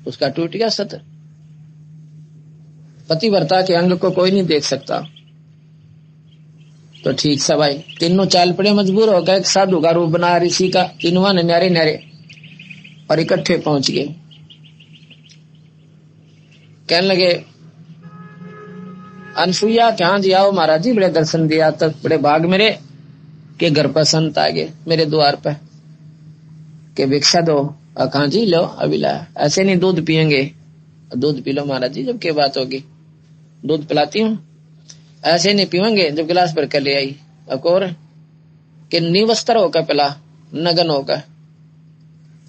उसका टूट गया सत्र। पतिव्रता के अंग को कोई नहीं देख सकता। तो ठीक सा भाई, तीनों चाल पड़े मजबूर हो गए, एक साधु का रूप बना ऋषि का, तीनों ने न्यारे न्यारे और इकट्ठे पहुंच गए। कहने लगे अनसुईया क्या जी आओ महाराज जी, बड़े दर्शन दिया, तक बड़े भाग मेरे के घर पर संत आ गए मेरे द्वार पर के भिक्षा दो। कहा जी लो अभी ला, ऐसे नहीं दूध पियेंगे। दूध पी लो महाराज जी, जब क्या बात होगी, दूध पिलाती हूँ। ऐसे नहीं पीवेंगे, जब गिलास भर कर ले आई। और कि निवस्त्र होकर पिला, नगन होकर।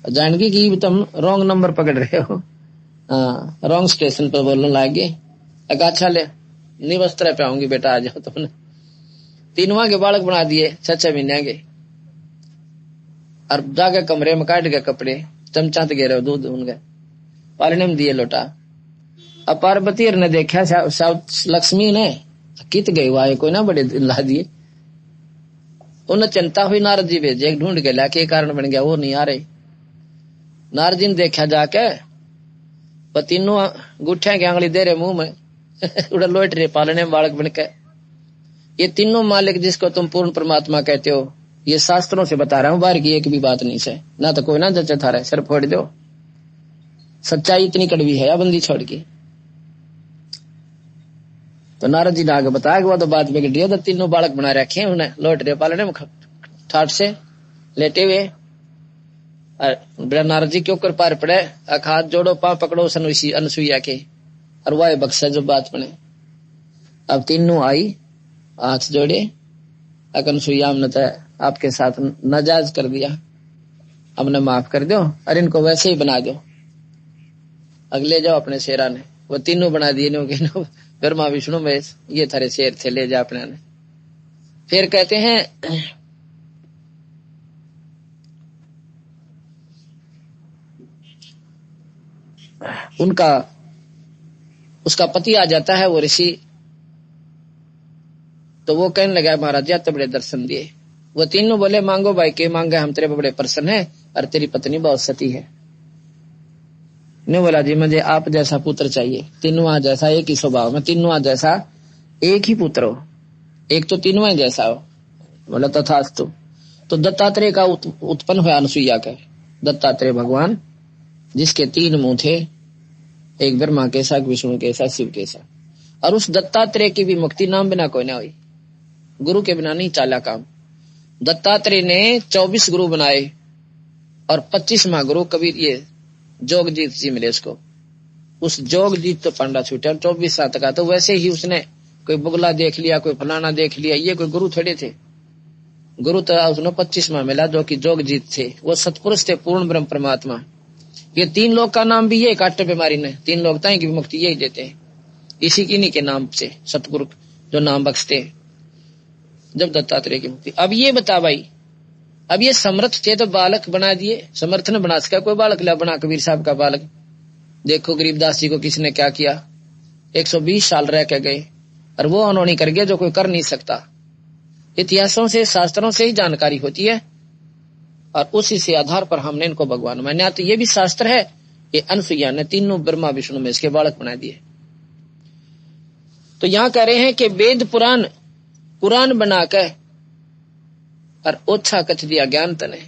जानकी की तुम रॉन्ग नंबर पकड़ रहे हो, हाँ रॉन्ग स्टेशन पर बोलने लागे। अच्छा ले निवस्त्र पे आऊंगी बेटा, आ जाओ तुमने। तीनों के बालक बना दिए 6 महीने के, और जाके कमरे में काट गए कपड़े, चमचा तो गिरे दूध उन गए, पालने में दिए लोटा। अब पार्वती ने देखा लक्ष्मी ने कित गई वाये कोई ना बड़े ला दिए। उन्हें चिंता हुई, नारद जी भेजे एक ढूंढ के लाके, कारण बन गया वो नहीं आ रहे। नारद जी ने देखा जाके, तीनों गुठिया की आंगली दे रहे मुंह में उड़ा लोट रहे पालने में बालक बनकर। ये तीनों मालिक जिसको तुम पूर्ण परमात्मा कहते हो, ये शास्त्रों से बता रहा हूं, बाहर की एक भी बात नहीं से, ना तो कोई ना जचे था रहे, सिर फोड़ दो। सच्चाई इतनी कड़वी है, बंदी छोड़ के। तो नारद जी ने आगे बताया कि वो तो बात बिगड़ रही है, तो तीनों बालक बना रखे उन्हें लौट रहे पालने में ठाट से लेटे हुए। नारद जी के ऊपर पार पड़े, हाथ जोड़ो पांव पकड़ो अनसुईया के, और वह बख्शा जो बात बने। अब तीनों आई, हाथ जोड़े, अनसुईया हमने तो आपके साथ नाजायज कर दिया, हमने माफ कर दो, और इनको वैसे ही बना दो। अगले जाओ अपने शेरा ने, वो तीनों बना दिए, ब्रह्मा विष्णु महेश, ये थारे शेर थे, ले जा अपने ने। फिर कहते हैं उसका पति आ जाता है वो ऋषि, तो वो कहने लगा महाराज जी तो बड़े दर्शन दिए। वो तीनों बोले मांगो भाई, के मांगे, हम तेरे बड़े प्रसन्न है, और तेरी पत्नी बहुत सती है। ने बोला जी मुझे आप जैसा पुत्र चाहिए, तीनों जैसा एक ही स्वभाव में, तीनों जैसा एक ही पुत्र हो, एक तो तीनों जैसा हो। बोला तथास्तु। तो दत्तात्रेय का उत्पन्न हुआ अनसुईया का। दत्तात्रेय भगवान जिसके 3 मुंह थे, एक ब्रह्मा के साथ, विष्णु के साथ, शिव के साथ। और उस दत्तात्रेय की भी मुक्ति नाम बिना कोई ना हुई, गुरु के बिना नहीं चाला काम। दत्तात्रेय ने 24 गुरु बनाए, और 25वां गुरु कबीर ये जोगजीत जी मिले उसको। उस जोगजीत तो पंडा छूटा 24 साल तक। तो वैसे ही उसने कोई बुगला देख लिया, कोई फलाना देख लिया, ये कोई गुरु थोड़े थे। गुरु तो उसने 25वां मिला, जो कि जोगजीत थे, वो सतपुरुष थे, पूर्ण ब्रह्म परमात्मा। ये 3 लोग का नाम भी ये काटे बीमारी ने, 3 लोग ताई की मुक्ति यही देते हैं, इसी की नहीं के नाम से सतगुरु जो नाम बख्शते हैं। जब दत्तात्रेय की मुक्ति। अब ये बता भाई, अब ये समर्थ थे तो बालक बना दिए, समर्थ ने बना सका कोई बालक ला बना, कबीर साहब का बालक। देखो गरीबदास जी को किसने क्या किया, 120 साल रह के गए, और वो उन्होंने कर गया जो कोई कर नहीं सकता। इतिहासों से, शास्त्रों से ही जानकारी होती है, और उसी से आधार पर हमने इनको भगवान माना। तो ये भी शास्त्र है, ये अनसुईया ने तीनों ब्रह्मा विष्णु में इसके बालक बना दिए। तो यहां कह रहे हैं कि वेद पुराण कुरान बनाकर और ओछा कच दिया ज्ञान तने।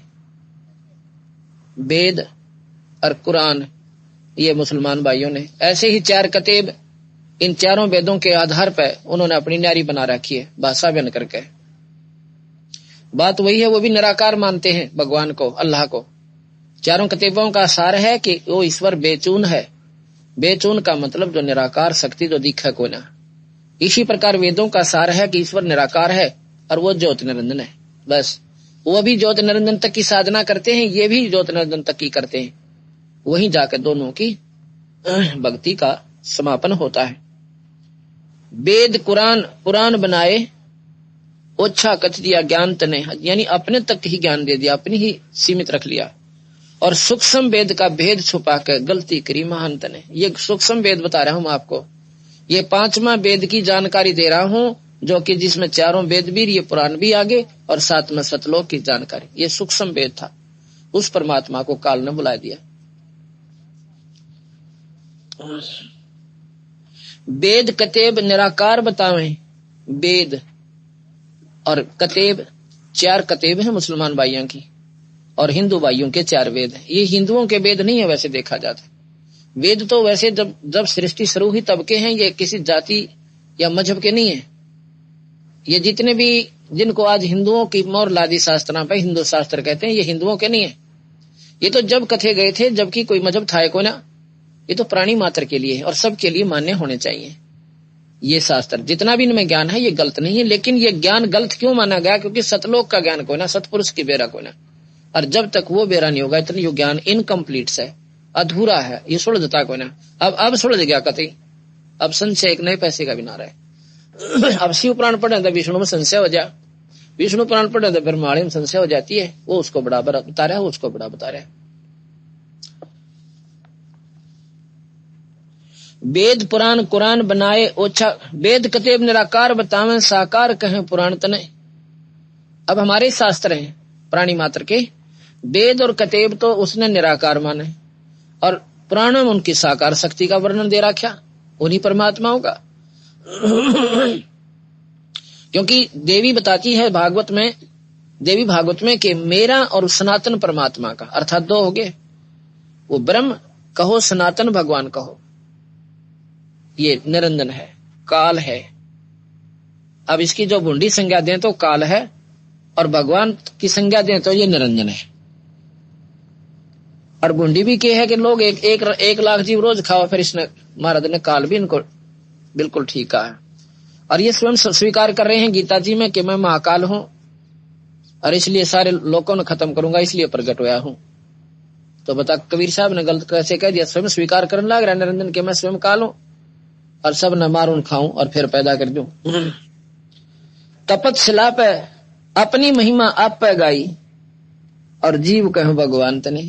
वेद और कुरान ये मुसलमान भाइयों ने, ऐसे ही 4 कतेब, इन चारों वेदों के आधार पर उन्होंने अपनी न्यारी बना रखी है, भाषा बन करके। बात वही है, वो भी निराकार मानते हैं भगवान को, अल्लाह को। चारों कतेबों का सार है कि वो ईश्वर बेचून है। बेचून का मतलब जो निराकार शक्ति जो दिखे को ना। इसी प्रकार वेदों का सार है कि ईश्वर निराकार है और वो ज्योत निरंजन है। बस वो भी ज्योत निरंजन तक की साधना करते हैं, ये भी ज्योत निरंजन तक की करते हैं। वहीं जाकर दोनों की भक्ति का समापन होता है। वेद कुरान पुराण बनाए, ओछा कच दिया ज्ञान तने, यानी अपने तक ही ज्ञान दे दिया, अपनी ही सीमित रख लिया। और सूक्ष्म वेद का भेद छुपा कर गलती करी महान तने। ये सूक्ष्म वेद बता रहा हूं आपको, ये 5वां वेद की जानकारी दे रहा हूं, जो कि जिसमें 4 वेद भी, ये पुराण भी आगे, और 7 में सतलोक की जानकारी। ये सूक्ष्म वेद था, उस परमात्मा को काल ने बुला दिया। वेद कतेब निराकार बतावें। वेद और कतेब, 4 कतेब हैं मुसलमान भाइयों की, और हिंदू भाइयों के 4 वेद हैं। ये हिंदुओं के वेद नहीं है वैसे देखा जाता। वेद तो वैसे जब सृष्टि शुरू हुई तब के हैं, ये किसी जाति या मजहब के नहीं है। ये जितने भी जिनको आज हिंदुओं की मोहर लादी शास्त्रों पे हिंदू शास्त्र कहते हैं, ये हिंदुओं के नहीं है। ये तो जब कथे गए थे जबकि कोई मजहब था को ना, ये तो प्राणी मात्र के लिए है और सबके लिए मान्य होने चाहिए। ये शास्त्र जितना भी इनमें ज्ञान है ये गलत नहीं है, लेकिन ये ज्ञान गलत क्यों माना गया? क्योंकि सतलोक का ज्ञान को ना, सतपुरुष की बेरा को ना, और जब तक वो बेरा नहीं होगा इतना ज्ञान इनकम्प्लीट है, अधूरा है, ये सुलझता को ना। अब सुलझ गया कतई, अब संशय एक नए पैसे का भी ना रहे। अब शिव पुराण पढ़े तो विष्णु में संशय हो जाए, विष्णु पुराण पढ़े तो फिर माड़ी में संशय हो जाती है। वो उसको बड़ा बता रहा है, उसको बड़ा बता रहा है। वेद पुराण कुरान बनाए ओछा, वेद कतेब निराकार बतावें साकार कहें पुराण तने। अब हमारे शास्त्र हैं प्राणी मात्र के, वेद और कतेब तो उसने निराकार माने और पुराण में उनकी साकार शक्ति का वर्णन दे रखा, उन्हीं परमात्माओं का। क्योंकि देवी बताती है भागवत में, देवी भागवत में कि मेरा और सनातन परमात्मा का, अर्थात 2 हो गए, वो ब्रह्म कहो सनातन भगवान कहो, ये निरंजन है, काल है। अब इसकी जो भूंडी संज्ञा दें तो काल है और भगवान की संज्ञा दें तो ये निरंजन है। और भूंडी भी क्या है कि लोग एक लाख जीव रोज खाओ, फिर इसने महाराज ने काल भी इनको बिल्कुल ठीक कहा है। और ये स्वयं स्वीकार कर रहे हैं गीता जी में कि मैं महाकाल हूं और इसलिए सारे लोगों ने खत्म करूंगा, इसलिए प्रकट हुआ हूं। तो बता कबीर साहब ने गलत कैसे कह दिया? स्वयं स्वीकार करने लग रहा है निरंजन के मैं स्वयं काल हूं और सब न मारूं खाऊं और फिर पैदा कर दूं। तपतशिला पे अपनी महिमा आप पे गाई और जीव कहूं भगवान तने।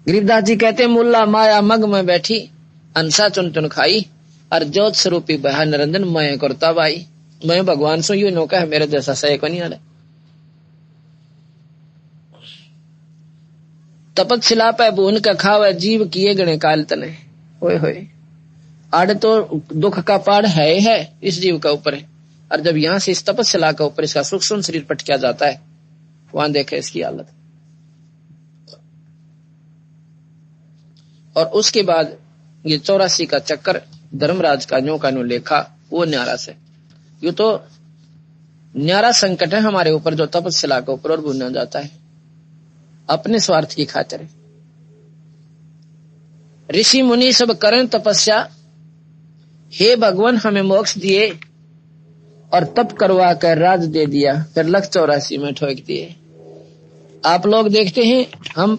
गरीबदास जी कहते मुल्ला माया मग में बैठी अंसा चुन चुन खाई और ज्योत स्वरूपी बहा निरंजन मैं करता भाई। मैं भगवान सो यू नौका है, मेरे जैसा सही को नहीं आ रहा। तपतशिला पे भून का खावे जीव किए गणे काल तने। ओए होए, आड़ तो दुख का पाड़ है इस जीव का ऊपर है, और जब यहां से इस तपस्या का ऊपर इसका सूक्ष्म शरीर पटकिया जाता है, वहां देखे इसकी हालत। और उसके बाद ये 84 का चक्कर धर्मराज का न्यू का न्यू लेखा, वो न्यारा से यू तो न्यारा संकट है हमारे ऊपर जो तपस्या के ऊपर और बुना जाता है अपने स्वार्थ की खातिर। ऋषि मुनि सब करें तपस्या, हे भगवान हमें मोक्ष दिए और तप करवा कर राज दे दिया, फिर 184 में ठोक दिए। आप लोग देखते हैं हम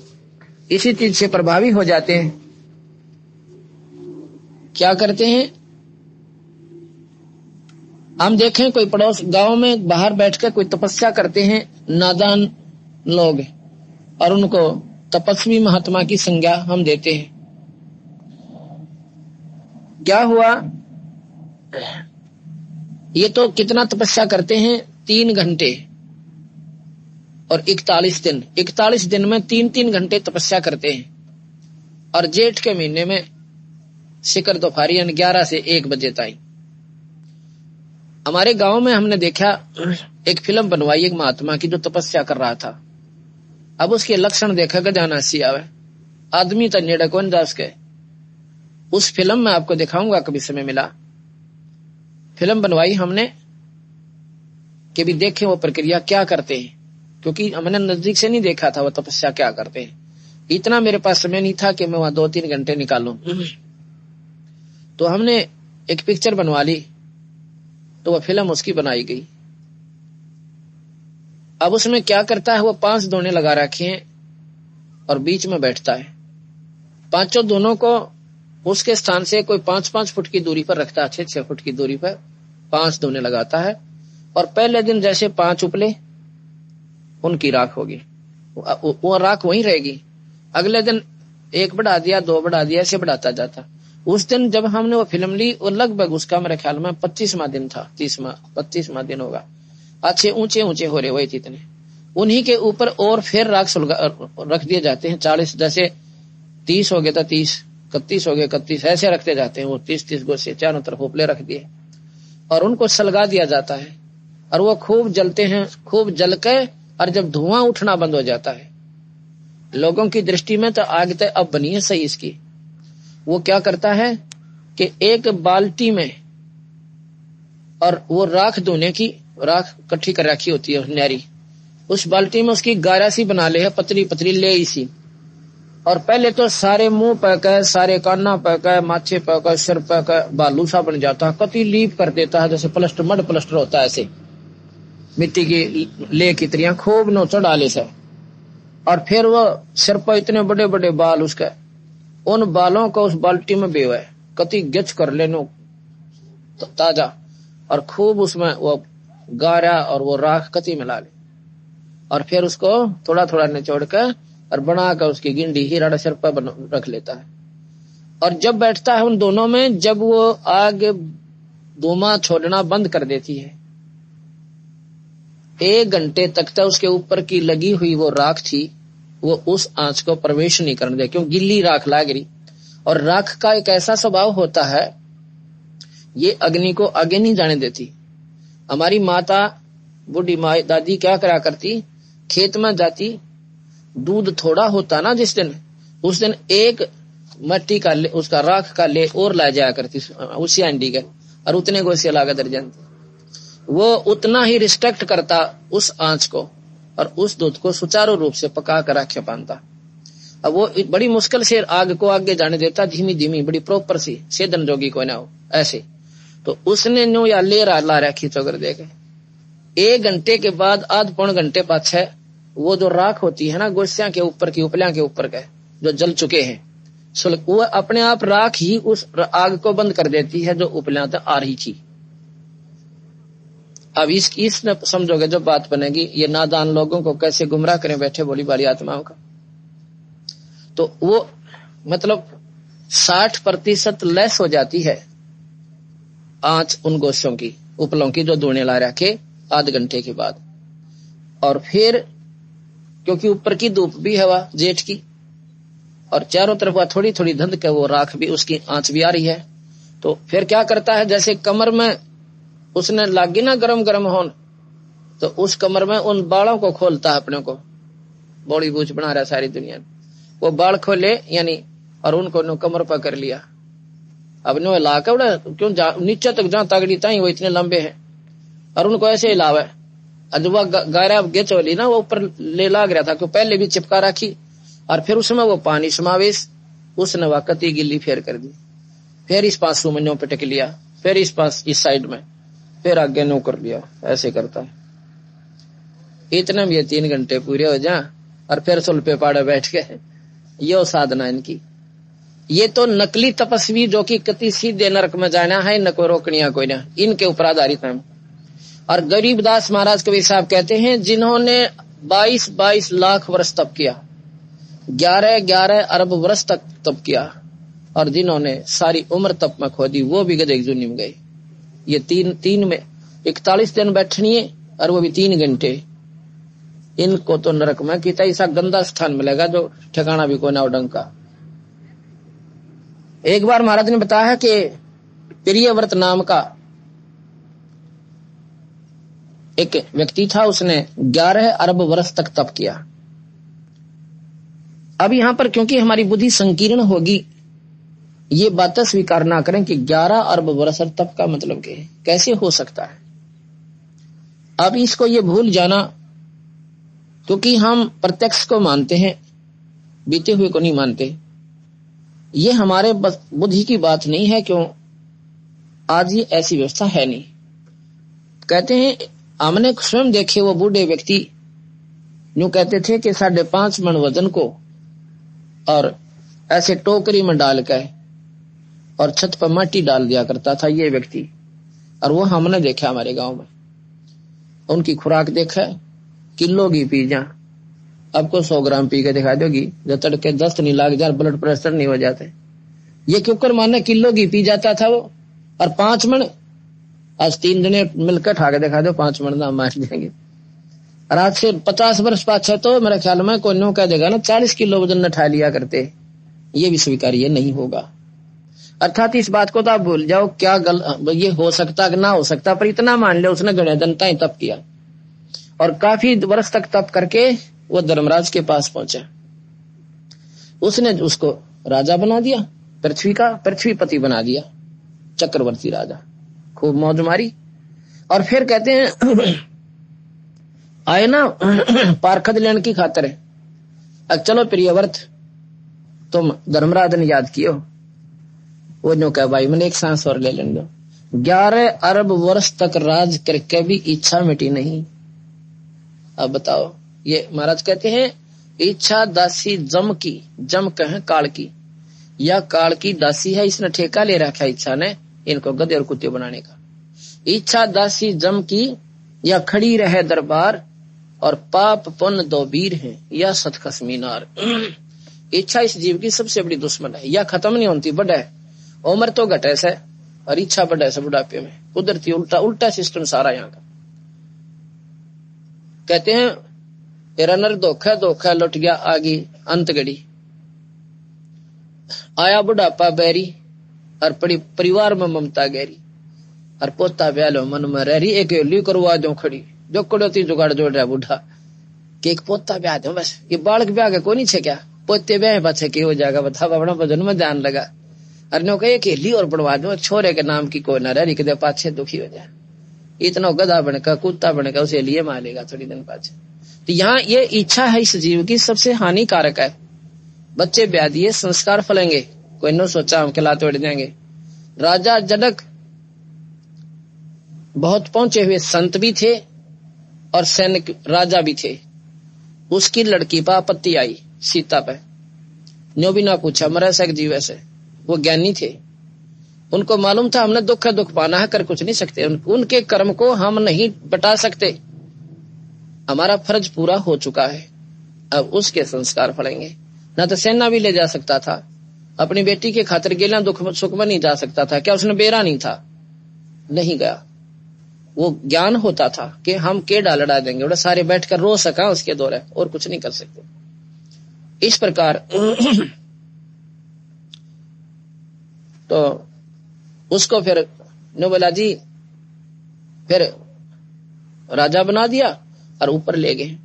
इसी चीज से प्रभावी हो जाते हैं। क्या करते हैं हम? देखें कोई पड़ोस गांव में बाहर बैठकर कोई तपस्या करते हैं नादान लोग, और उनको तपस्वी महात्मा की संज्ञा हम देते हैं। क्या हुआ? ये तो कितना तपस्या करते हैं? 3 घंटे और 41 दिन। 41 दिन में 3-3 घंटे तपस्या करते हैं। और जेठ के महीने में शिखर दोपहरी 11 से 1 बजे तक। हमारे गांव में हमने देखा एक फिल्म बनवाई एक महात्मा की जो तपस्या कर रहा था। अब उसके लक्षण देखा गजाना सी आवे, आदमी तो नेड़ा कौन जा सके। उस फिल्म में आपको दिखाऊंगा कभी समय मिला। फिल्म बनवाई हमने कि भी देखें वो प्रक्रिया क्या करते हैं, क्योंकि हमने नजदीक से नहीं देखा था वो तपस्या क्या करते हैं। इतना मेरे पास समय नहीं था कि मैं वहां 2-3 घंटे निकालूं। तो हमने एक पिक्चर बनवा ली, तो वह फिल्म उसकी बनाई गई। अब उसमें क्या करता है, वो 5 दोने लगा रखे हैं और बीच में बैठता है। 5 दोनों को उसके स्थान से कोई 5-5 फुट की दूरी पर रखता है, 6-6 फुट की दूरी पर 5 दोने लगाता है। और पहले दिन जैसे 5 उपले उनकी राख होगी, वो राख वहीं रहेगी। अगले दिन 1 बढ़ा दिया, 2 बढ़ा दिया, ऐसे बढ़ाता जाता। उस दिन जब हमने वो फिल्म ली, वो लगभग उसका मेरे ख्याल में 25वां दिन था, 25वां दिन होगा। अच्छे ऊंचे ऊंचे हो रहे वही इतने, उन्हीं के ऊपर और फिर राख रख दिए जाते हैं 40, जैसे 30 हो गए था 30, 31 हो गए, 31 ऐसे रखते जाते हैं। वो 30-30 गोसे चारों तरफ उपले रख दिए और उनको सलगा दिया जाता है और वो खूब जलते हैं, खूब जल के, और जब धुआं उठना बंद हो जाता है, लोगों की दृष्टि में तो आग तो अब बनी है सही इसकी, वो क्या करता है कि एक बाल्टी में, और वो राख धोने की राख इकट्ठी कर रखी होती है न्यारी, उस बाल्टी में उसकी गारा सी बना ले है, पतली पतली ले इसी, और पहले तो सारे मुंह पे, सारे काना पे, माथे पे, सिर पे बालू सा बन जाता है, कति लीप कर देता है, जैसे प्लास्टर, मड प्लास्टर होता है, ऐसे मिट्टी की ले की तरिया खूब नो चढ़ा ले से। और फिर वो सिर पर इतने बड़े बड़े बाल उसके, उन बालों को उस बाल्टी में बेवे, कति गच कर लेनो ताजा, और खूब उसमें वो गारा और वो राख कति मिला ले, और फिर उसको थोड़ा थोड़ा निचोड़ कर और बनाकर उसकी गिंडी हीरा सिर पर रख लेता है। और जब बैठता है उन दोनों में, जब वो आग धुआं छोड़ना बंद कर देती है, 1 घंटे तक तो उसके ऊपर की लगी हुई वो राख थी, वो उस आंच को प्रवेश नहीं करने दे, क्यों गिल्ली राख लाग रही। और राख का एक ऐसा स्वभाव होता है, ये अग्नि को आगे नहीं जाने देती। हमारी माता, बूढ़ी माँ, दादी क्या करा करती, खेत में जाती, दूध थोड़ा होता ना जिस दिन, उस दिन एक मट्टी का ले, उसका राख का ले और ला जाया करती उसी हांडी के, और उतने को से लागा दर्जन, वो उतना ही रिस्ट्रिक्ट करता उस आंच को, और उस दूध को सुचारू रूप से पका कर रखे पाता। अब वो बड़ी मुश्किल से आग को आगे जाने देता, धीमी धीमी, बड़ी प्रॉपर सी, सेदन जोगी को ना हो ऐसे। तो उसने नो या ले ला रखी चौगर देखे, 1 घंटे के बाद, आध पौन घंटे पाछे, वो जो राख होती है ना गोस्या के ऊपर की, उपलिया के ऊपर के जो जल चुके हैं, वो अपने आप राख ही उस आग को बंद कर देती है जो उपलिया तक आ रही थी। अब इस समझोगे जो बात बनेगी, ये नादान लोगों को कैसे गुमराह करें बैठे भोली भाली आत्माओं का। तो वो मतलब 60% लेस हो जाती है आंच उन गोश्यों की, उपलों की, जो धुएं ला रखे आध घंटे के बाद। और फिर क्योंकि ऊपर की धूप भी हवा जेठ की, और चारों तरफ थोड़ी थोड़ी धंध के वो राख भी, उसकी आंच भी आ रही है, तो फिर क्या करता है, जैसे कमर में उसने लागी ना गरम गरम होन, तो उस कमर में उन बालों को खोलता है अपने को, बॉडी बूझ बना रहा है सारी दुनिया, वो बाल खोले यानी, और उनको नो कमर पर कर लिया। अब नो लाकर उड़ा, क्यों नीचे तक जहां तगड़ी ताई वो इतने लंबे हैं, और उनको ऐसे हिलावे, अजवा गायरा गेचोली ना वो ऊपर ले लाग रहा था, क्यों पहले भी चिपका रखी, और फिर उसमें वो पानी समावेश, उसने वाकती गिल्ली फेर कर दी, फिर इस पास सुमनियों पे टेक लिया, फिर इस पास इस साइड में, फिर आगे नो कर लिया, ऐसे करता है। इतने में ये 3 घंटे पूरे हो जाए, और फिर सुल पे पाड़े बैठ गए। ये साधना इनकी। ये तो नकली तपस्वी जो कि कति सीधे नरक में जाना है, न कोई रोकनिया कोई ना, इनके ऊपर आधारित है। और गरीबदास महाराज कवि साहब कहते हैं, जिन्होंने 22-22 लाख वर्ष तप किया, 11-11 अरब वर्ष तक तप किया, और जिन्होंने सारी उम्र तप में खो दी, वो भी गधे जुनी में गए। ये तीन में 41 दिन बैठनी है, और वो भी 3 घंटे। इनको तो नरक में कितना ऐसा गंदा स्थान मिलेगा जो ठिकाना भी कोई ना ढंग का। एक बार महाराज ने बताया कि प्रियव्रत नाम का एक व्यक्ति था, उसने 11 अरब वर्ष तक तप किया। अब यहां पर क्योंकि हमारी बुद्धि संकीर्ण होगी, ये बातें स्वीकार ना करें कि 11 अरब वर्ष तप का मतलब क्या है, कैसे हो सकता है। अब इसको ये भूल जाना, क्योंकि हम प्रत्यक्ष को मानते हैं, बीते हुए को नहीं मानते। ये हमारे बुद्धि की बात नहीं है, क्यों आज ये ऐसी व्यवस्था है नहीं। कहते हैं, हमने स्वयं देखे वो बूढ़े व्यक्ति यूं कहते थे कि 5.5 मन वजन को और ऐसे टोकरी में डाल कर और छत पर माटी डाल दिया करता था ये व्यक्ति। और वो हमने देखा हमारे गांव में। उनकी खुराक देखा, किलो घी पी जा, आपको 100 ग्राम पी के दिखा दोगी, जब तड़के दस्त नहीं लाग जाए, ब्लड प्रेशर नहीं हो जाते। ये क्यों कर माने किलो घी पी जाता था वो, और 5 मन, आज 3 जने मिलकर ठा के दिखा दो, 5 मन दाम मार देंगे। और आज से 50 वर्ष पाछे तो मेरे ख्याल में कोई नो कह देगा ना 40 किलो वजन न ठा लिया करते, ये भी स्वीकार्य नहीं होगा। अर्थात इस बात को तो आप भूल जाओ, क्या ये हो सकता कि ना हो सकता, पर इतना मान लो उसने गणे दंता ही तप किया और काफी वर्ष तक तप करके वो धर्मराज के पास पहुंचा। उसने उसको राजा बना दिया, पृथ्वीपति बना दिया, चक्रवर्ती राजा, खूब मौज मारी। और फिर कहते हैं आए ना पारखद लेने की खातर है, अब चलो प्रियव्रत तुम धर्मराज ने याद कियो। वो जो कह भाई मैंने एक सांस और ले लेंगे। 11 अरब वर्ष तक राज करके भी इच्छा मिटी नहीं। अब बताओ, ये महाराज कहते हैं इच्छा दासी जम की, जम कहें काल की, या काल की दासी है, इसने ठेका ले रखा है इच्छा ने इनको गधे और कुत्ते बनाने का। इच्छा दासी जम की, या खड़ी रहे दरबार, और पाप पुण्य दो वीर हैं, या सतखस मीनार। इच्छा इस जीव की सबसे बड़ी दुश्मन है, या खत्म नहीं होती, बढ़े उम्र तो घटे से, और इच्छा बढ़े से बुढ़ापे में। कुदरती उल्टा सिस्टम सारा यहाँ का। कहते हैं तेरा नर धोखा लुट गया आगे अंत गड़ी, आया बुढ़ापा बैरी, और पड़ी परिवार में ममता गहरी, और पोता ब्यालो मन में रहरी, एक हेली करवा दो खड़ी, जो कड़ोती जुगाड़ जोड़ रहा बूढ़ा कि एक पोता ब्याह दो बस। ये बालक ब्याह के को नहीं छे क्या, पोते ब्याह पाछे की हो जाएगा, बता अपना भजन में ध्यान लगा। अरे नो कहे एक हेली और बढ़वा दो, छोरे के नाम की कोई ना रहरी, कदे पाछे दुखी हो जाए। इतना गधा बनका कुत्ता बनका उसे लिए मारेगा थोड़ी दिन पाछे। तो यहाँ ये इच्छा है इस जीव की सबसे हानिकारक है। बच्चे ब्याह दिए, संस्कार फलेंगे, कोई न सोचा हम खिला तोड़ देंगे। राजा जनक बहुत पहुंचे हुए संत भी थे और सैनिक राजा भी थे। उसकी लड़की पर आपत्ति आई सीता पे, न्यो भी ना पूछा मरा सक जीव ऐसे। वो ज्ञानी थे, उनको मालूम था हमने दुख पाना है, कर कुछ नहीं सकते, उनके कर्म को हम नहीं बटा सकते, हमारा फर्ज पूरा हो चुका है, अब उसके संस्कार फलेंगे। ना तो सेना भी ले जा सकता था, अपनी बेटी के खातिर गेला दुख सुख में नहीं जा सकता था, क्या उसने बेरा नहीं था, नहीं गया। वो ज्ञान होता था कि हम केड़ा लड़ा देंगे, उड़ा सारे बैठकर रो सका उसके दौरे, और कुछ नहीं कर सकते। इस प्रकार तो उसको फिर बोला जी, फिर राजा बना दिया और ऊपर ले गए।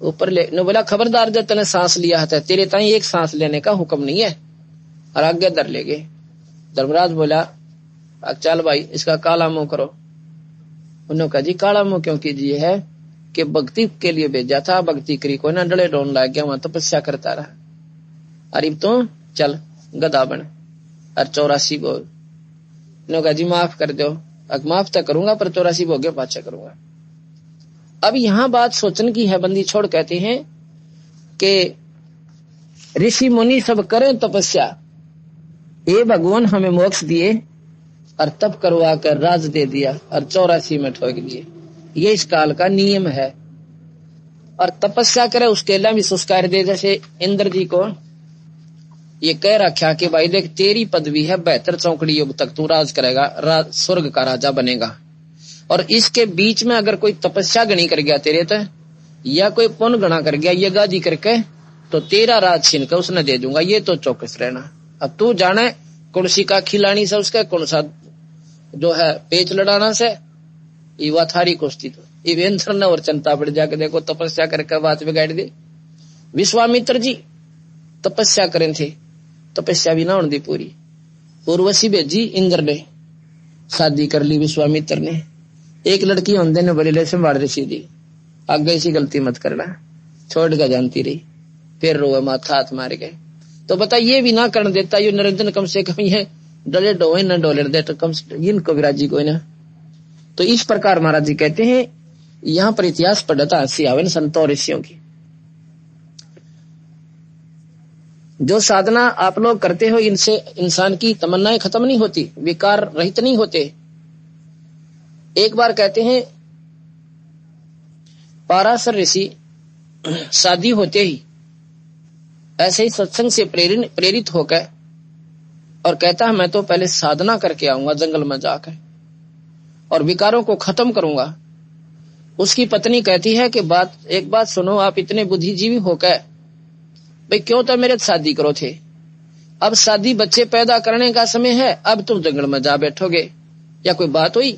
ऊपर ले बोला खबरदार जब तूने सांस लिया है तेरे ताई एक सांस लेने का हुक्म नहीं है, और आगे दर ले गए। धर्मराज बोला चल भाई इसका काला मुंह करो। उन्होंने कहा जी काला मुंह क्यों कीजिए है कि भक्ति के लिए भेजा था, भक्ति करी कोई ना, डले डोन लाग गया, वहां तपस्या करता रहा। अरे तो चल गधा बन और 84 बोल। उन्होंने कहा जी माफ कर दो। माफ तो करूंगा पर 84 भोगे पाछा करूंगा। अब यहां बात सोचने की है। बंदी छोड़ कहते हैं कि ऋषि मुनि सब करें तपस्या, ये भगवान हमें मोक्ष दिए और तप करवा कर राज दे दिया और 84 में ठोक दिए। ये इस काल का नियम है। और तपस्या करे उसके लिए भी संस्कार दे। जैसे इंद्र जी को ये कह रखा कि भाई देख तेरी पदवी है 72 चौकड़ी युग तक तू राज करेगा, स्वर्ग का राजा बनेगा, और इसके बीच में अगर कोई तपस्या गणी कर गया तेरे तो, या कोई पुण्य गणा कर गया ये गाजी करके, तो तेरा राज छीन कर उसने दे दूंगा, ये तो चौकस रहना। अब तू जाने कौन सी का खिलानी से उसका कौन सा जो है पेच लड़ाना से, युवा थारी कुश्ती। तो इंद्र ने और चिंता पड़ जाके देखो तपस्या करके बात बिगाड़ दी। विश्वामित्र जी तपस्या करें थे, तपस्या भी ना होने दी पूरी। उर्वशी भेजी इंद्र ने, शादी कर ली विश्वामित्र ने। एक लड़की होने ने बड़ी ले संभाल ऋषि दी, आगे ऐसी गलती मत करना, छोड़ कर जानती रही, फिर रोए माथा हाथ मार गए। तो बता ये भी ना करने देता, ये निरंजन कम से कम ये डले डोए न डोले दे तो कम से इनको विराजी कोई ना। तो इस प्रकार महाराज जी कहते हैं यहाँ पर इतिहास पढ़ता हंसी आवे संतों ऋषियों की। जो साधना आप लोग करते हो इनसे इंसान की तमन्नाएं खत्म नहीं होती, विकार रहित नहीं होते। एक बार कहते हैं पाराशर ऋषि शादी होते ही ऐसे ही सत्संग से प्रेरित होकर और कहता है मैं तो पहले साधना करके आऊंगा जंगल में जाकर और विकारों को खत्म करूंगा। उसकी पत्नी कहती है कि एक बात सुनो, आप इतने बुद्धिजीवी होकर भाई क्यों तो मेरे शादी करो थे, अब शादी बच्चे पैदा करने का समय है, अब तुम जंगल में जा बैठोगे, या कोई बात हुई?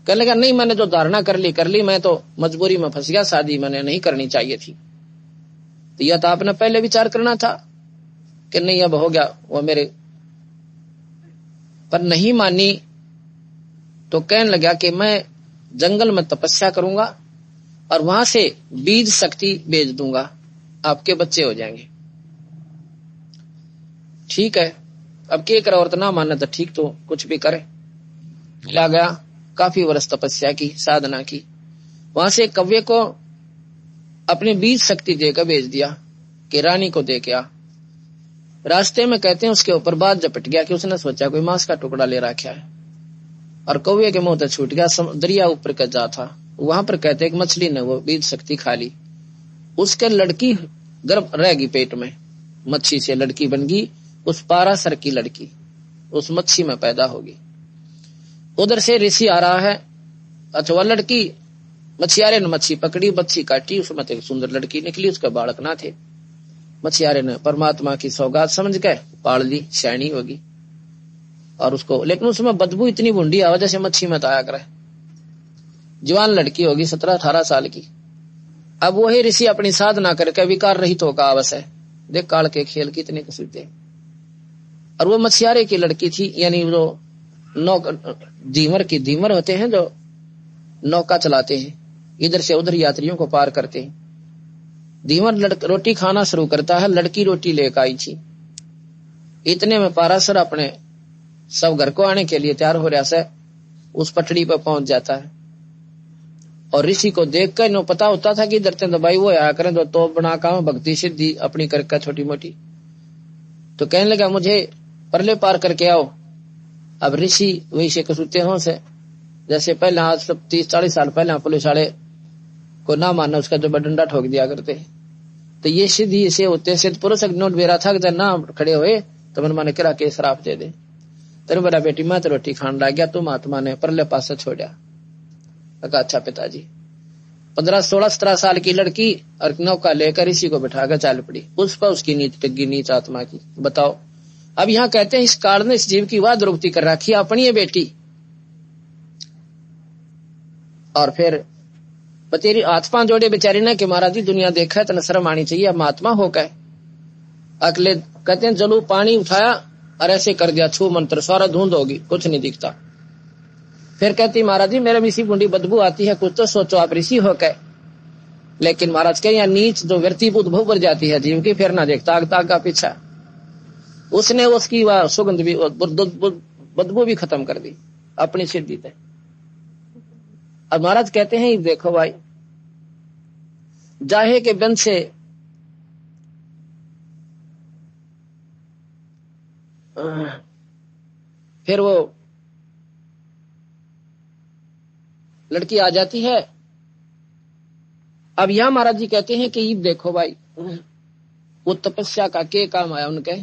कहने लगा नहीं, मैंने जो धारणा कर ली, मैं तो मजबूरी में फंस गया, शादी मैंने नहीं करनी चाहिए थी। तो यह तो आपने पहले विचार करना था कि नहीं अब हो गया वो मेरे, पर नहीं मानी। तो कहने लगा कि मैं जंगल में तपस्या करूंगा और वहां से बीज शक्ति भेज दूंगा, आपके बच्चे हो जाएंगे। ठीक है, अब क्या करे, और तो ना माने तो ठीक, तो कुछ भी करे। ला गया, काफी वर्ष तपस्या की, साधना की, वहां से कव्य को अपनी बीज शक्ति देकर भेज दिया कि रानी को दे के आ। रास्ते में कहते हैं उसके ऊपर बात झपट गया कि उसने सोचा कोई मांस का टुकड़ा ले रखा है, और कौवे के मुंह से छूट गया, दरिया ऊपर का जा था। वहां पर कहते हैं मछली ने वो बीज शक्ति खा ली, उसके लड़की गर्भ रह गई पेट में, मच्छी से लड़की बन गई, उस पारासर की लड़की उस मच्छी में पैदा होगी। उधर से ऋषि आ रहा है, अच्छा वह लड़की मछियारे ने मच्छी पकड़ी, मच्छी काटी, उसमें एक सुंदर लड़की निकली, उसके बालक ना थे। मछियारे ने परमात्मा की सौगात समझ के पाल दी, शैनी होगी, और उसको, लेकिन उसमें बदबू इतनी भुंडी आवा जैसे मच्छी में आया करे। जवान लड़की होगी 17-18 साल की। अब वही ऋषि अपनी साधना करके विकार रहित होगा आवश्य है, देख काल के खेल कितने कसूते। और वो मछियारे की लड़की थी, यानी जो धीमर होते हैं जो नौका चलाते हैं, इधर से उधर यात्रियों को पार करते हैं। धीमर रोटी खाना शुरू करता है, लड़की रोटी लेकर आई थी। इतने में पारासर अपने सब घर को आने के लिए तैयार हो रहा है, उस पटड़ी पर पहुंच जाता है। और ऋषि को देखकर इन्हों पता होता था कि इधर तो भाई वो आया करें जो तो बना का भक्ति सिद्धि अपनी करके छोटी मोटी। तो कहने लगा मुझे परले पार करके आओ। अब ऋषि वही से कसूते हों से, जैसे पहले आज सब 30-40 साल पहले पुलिस वाले को ना मानना उसका जो डंडा ठोक दिया करते, तो ये सिद्धि ऐसे होते, सिद्ध पुरुष नोट बेरा था कि ना खड़े हुए तो मन माने करा के श्राप दे दे, तेरे बड़ा बेटी मैं तो रोटी खान लग गया, तुम आत्मा ने परले पास से छोड़ा। कहा अच्छा पिताजी। 15-16-17 साल की लड़की और नौका लेकर इसी को बिठाकर चाल पड़ी, उस पर उसकी नीच टिक नीच आत्मा की। बताओ, अब यहाँ कहते हैं इस काल ने इस जीव की वाद रुक्ति कर रखी अपनी ये बेटी, और फिर तेरी आत्मा जोड़े बेचारी ने कि महाराज जी दुनिया देखा है तो शर्म आनी चाहिए, अब महात्मा हो गए। अगले कहते हैं चलो पानी उठाया और ऐसे कर दिया, छू मंत्र, सारा धुंध होगी, कुछ नहीं दिखता। फिर कहती महाराज जी मेरे ऋषि बुंडी बदबू आती है, कुछ तो सोचो आप ऋषि हो गए। लेकिन महाराज के यहाँ नीच जो व्यक्ति बुद्ध भर जाती है जीव की, फिर ना देखता आग ताग का पीछा, उसने उसकी वह सुगंध भी बदबू भी खत्म कर दी अपनी सिद्धि से। और महाराज कहते हैं देखो भाई, जाहे के बंद से फिर वो लड़की आ जाती है। अब यहां महाराज जी कहते हैं कि ये देखो भाई, वो तपस्या का के काम आया उनके,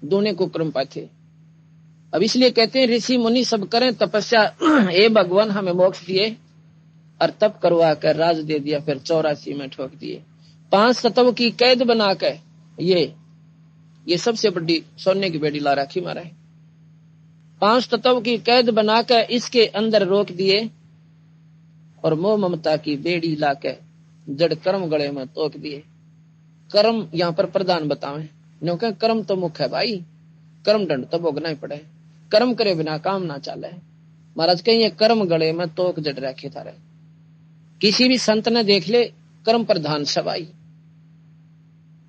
दोनों को क्रम पाए थे। अब इसलिए कहते हैं ऋषि मुनि सब करें तपस्या, ए भगवान हमें मोक्ष दिए, और तप करवा कर राज दे दिया, फिर 84 में ठोक दिए। 5 तत्व की कैद बना कर ये सबसे बड़ी सोने की बेड़ी ला रखी मारा है। 5 तत्व की कैद बनाकर इसके अंदर रोक दिए, और मोह ममता की बेड़ी लाकर जड़ कर्म गले में तोक दिए। कर्म यहाँ पर प्रधान बतावे, क्योंकि कर्म तो मुख्य है भाई, कर्म दंड तो भोगना ही पड़े, कर्म करे बिना काम ना चले। महाराज कहीं ये कर्म गले में तोक जड़ रखे थारे, किसी भी संत ने देख ले कर्म प्रधान सवाई,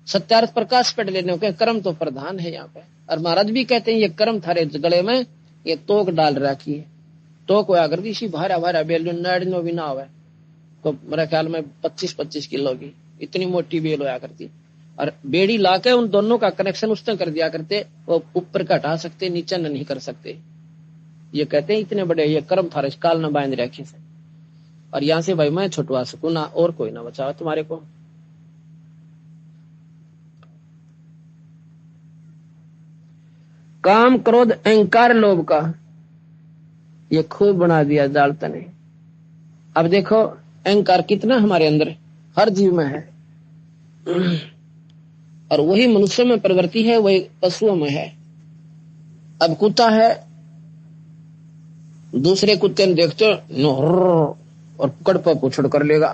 सत्यार्थ प्रकाश पढ़ लेने के कर्म तो प्रधान है यहाँ पे। और महाराज भी कहते हैं ये कर्म थारे गले में ये तोक डाल रखी है। तोक हुआ कर दी इसी भारा भारा बेल नाड़नो भी ना हुआ तो मेरे ख्याल में 25-25 किलो की इतनी मोटी बेल होया करती, और बेड़ी लाके उन दोनों का कनेक्शन उसने कर दिया करते, वो ऊपर का हटा सकते नीचे नहीं कर सकते। ये कहते हैं इतने बड़े ये कर्म थारे काल न बांध रखे से। और यहां से भाई मैं छुटवा सकूं ना, और कोई ना बचाओ तुम्हारे को। काम क्रोध अहंकार लोभ का ये खूब बना दिया अदालत ने। अब देखो अहंकार कितना हमारे अंदर हर जीव में है। और वही मनुष्य में प्रवृत्ति है, वही पशुओं में है। अब कुत्ता है, दूसरे कुत्ते ने देखते और पकड़ पर उछड़ कर लेगा,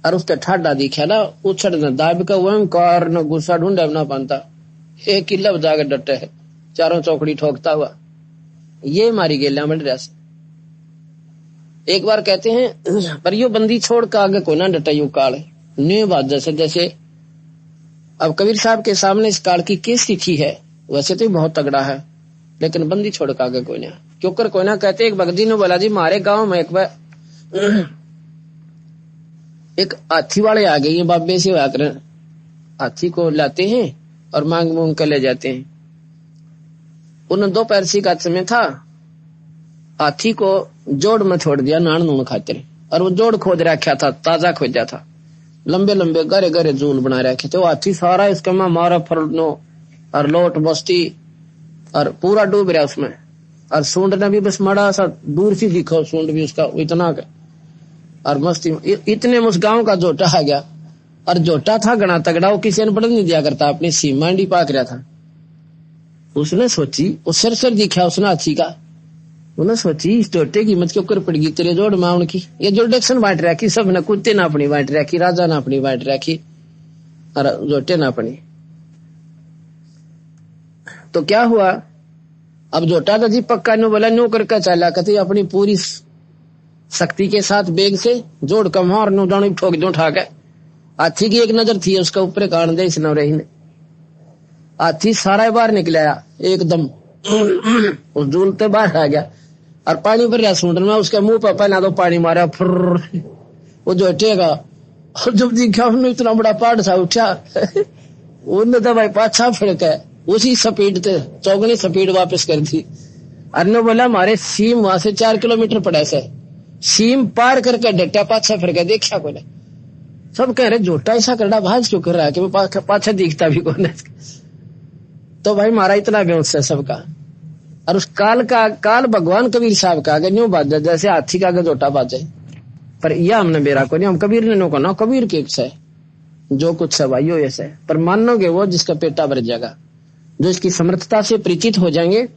और उसके ठाडा दिखा ना उछड़ न दाब का वह कार न गुस्सा ढूंढे ना पाता, एक किला जाकर डटे है, चारों चौकड़ी ठोकता हुआ। ये मारी गेला मिल रहा। एक बार कहते हैं पर यो बंदी छोड़ के आगे कोई ना डटा, यू काल न्यू बात जैसे जैसे। अब कबीर साहब के सामने इस काल की केस लिखी है, वैसे तो बहुत तगड़ा है, लेकिन बंदी छोड़ के आगे कोई ना। क्योंकि कोई ना कहते एक भगत जी ने बोला जी मारे गांव में एक बार एक हाथी वाले आ गए, ये बाबे से आकर हाथी को लाते हैं और मांग मूंग कर ले जाते हैं। उन्हें दोपहर सी का समय था, हाथी को जोड़ में छोड़ दिया नान नून खातिर, और वो जोड़ खोद रखा था, ताजा खोदा था, लंबे लंबे गहरे गहरे जूल बना रखे थे। वो हाथी सारा इसका मारा फरनो और लोट बस्ती और पूरा डूब रहा उसमें, और सूंड ने भी बस मड़ा सा दूर से दिखा, सूंड भी उसका इतना और मस्ती इतने में उस गांव का जोटा आ गया, और जोटा था घना तगड़ा, वो किसी ने पढ़ नहीं दिया करता, अपनी सीमा मंडी पाक रहा था। उसने सोची, वो सिर दिखा उसने हाथी का, उन्हें सोची इस जोटे की मत क्यों कर पड़गी तेरे जोड़ माउन की, ये जोड़ेक्शन बांट रखी सब ने, कुत्ते ना अपनी बांट रखी, राजा ना अपनी बांट रखी, और जोटे ना अपनी। तो क्या हुआ, अब जोटा था जी पक्का नो बोला नो करके चला, कहते अपनी पूरी शक्ति के साथ बेग से जोड़ कमार नो डाणी ठोक दो उठा के। हाथी की एक नजर थी उसका ऊपर कान दे इस नवरही ने, हाथी सारा बाहर निकलाया एकदम उस झूलते बाहर आ गया, और पानी भर रहा सूंड में, उसके मुंह पर पहना तो पानी मारा फुर्र, वो जोटेगा। और जब देखा उन्होंने इतना बड़ा पहाड़ सा उठा उन्होंने तो भाई पाछा फिर उसी स्पीड से चौगनी स्पीड वापस कर दी। अरे बोला हमारे सीम वहां से 4 किलोमीटर पड़ा से, सीम पार करके डटा पाछा फिर के देखा कोई नहीं। सब कह रहे जोटा ऐसा करना भाज क्यों कर रहा है कि पाछा दिखता भी कौन है। तो भाई मारा इतना बेहोश है सबका। और उस काल भगवान कबीर साहब का आगे न्यू बाजे जैसे हाथी का आगे जोटा बाजे, पर यह हमने बेरा को नहीं, हम कबीर ने नो को ना, कबीर के से जो कुछ है भाइयों ऐसे, पर मानोगे वो जिसका पेटा भर जाएगा, जो इसकी समर्थता से परिचित हो जाएंगे।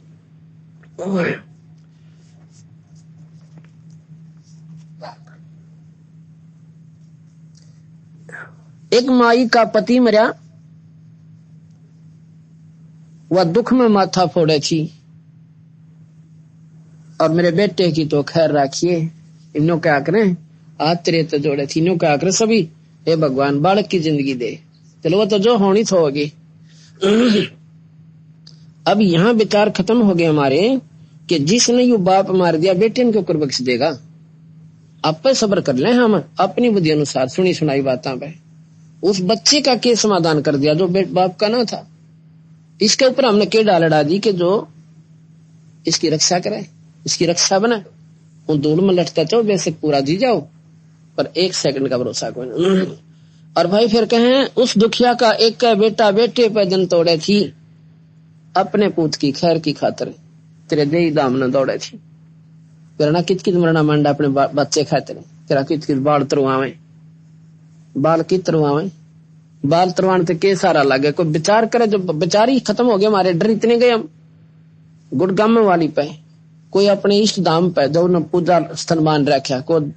एक माई का पति मरा, वह दुख में माथा फोड़े थी, और मेरे बेटे की तो खैर राखिए, इन्हों क्या करें आज तेरे तो जोड़े थी, इन्हों क्या करें सभी, हे भगवान बालक की जिंदगी दे, चलो वो तो जो होनी तो होगी। अब यहाँ विचार खत्म हो गए हमारे कि जिसने यू बाप मार दिया बेटे ने क्यों बख्श देगा। आप पे सब्र कर ले, हम अपनी बुद्धि अनुसार सुनी सुनाई बातों पे उस बच्चे का के समाधान कर दिया जो बाप का ना था। इसके ऊपर हमने के डालड़ा दी कि जो इसकी रक्षा करे, इसकी रक्षा बना, उन धूल में लटते तो बेशक पूरा जी जाओ, पर 1 सेकंड का भरोसा कोई नहीं। और भाई फिर कहें उस दुखिया का एक का बेटा बेटे पे दिन तोड़े थी, अपने पूत की खैर की खातिर तेरे दे दाम न दौड़े थी, तेरा कित कित मरना मांडा अपने बच्चे खातिर, तेरा कित कित बाल तरवावे, बाल की तरवावे, बाल तरवान ते के सारा लगे। कोई विचार करे, जो विचार ही खत्म हो गया हमारे, डर इतने गए हम गुड़गाम वाली पे, कोई अपने इष्ट धाम पे जो न पूजा स्थल मान रखा, कोई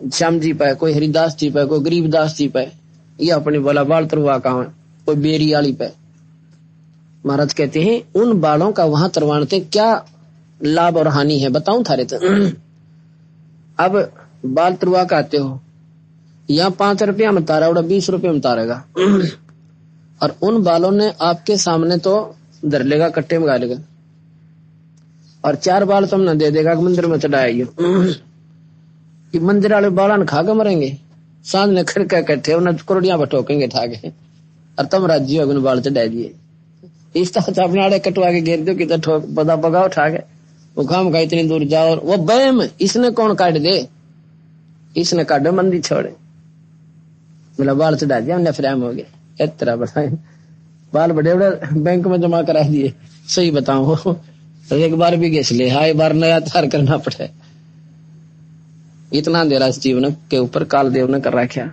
श्याम जी पे, कोई हरिदास जी पे, कोई गरीबदास जी पे, ये अपनी बोला बाल तरवा कहा है, कोई बेरी वाली पे। महाराज कहते हैं उन बालों का वहां तरवानते क्या लाभ और हानि है बताऊं थारे तो। अब बाल तरवा का आते हो, यहाँ 5 रुपया में तारा, उड़ा 20 रुपये में तारेगा, और उन बालों ने आपके सामने तो धर लेगा, कट्टे में गा लेगा, और 4 बाल तुमने दे देगा मंदिर में चढ़ाइयो कि मंदिर वाले बालन खा के मरेंगे, सांझ ने खड़का कट्ठे उन्हें करोड़ियां बटोकेंगे ठाके, और तुम राज्य अगन बाल चढ़ा दिए। इस तरह अपने आड़े कटवा के घेर दो कि तो ठोक बदा बगाओ ठाके, वो काम का इतनी दूर जाओ, और वो बैम इसने कौन काट दे, इसने काटो मंदी छोड़े, बोला बाल चढ़ा दिया हमने फ्रेम हो गया। इतना बताए बाल बड़े बड़े बैंक में जमा करा दिए, सही बताओ एक बार भी घेस ले, हाई बार नया तार करना पड़े, इतना अंधेरा इस जीवन के ऊपर काल देव ने कर रखा।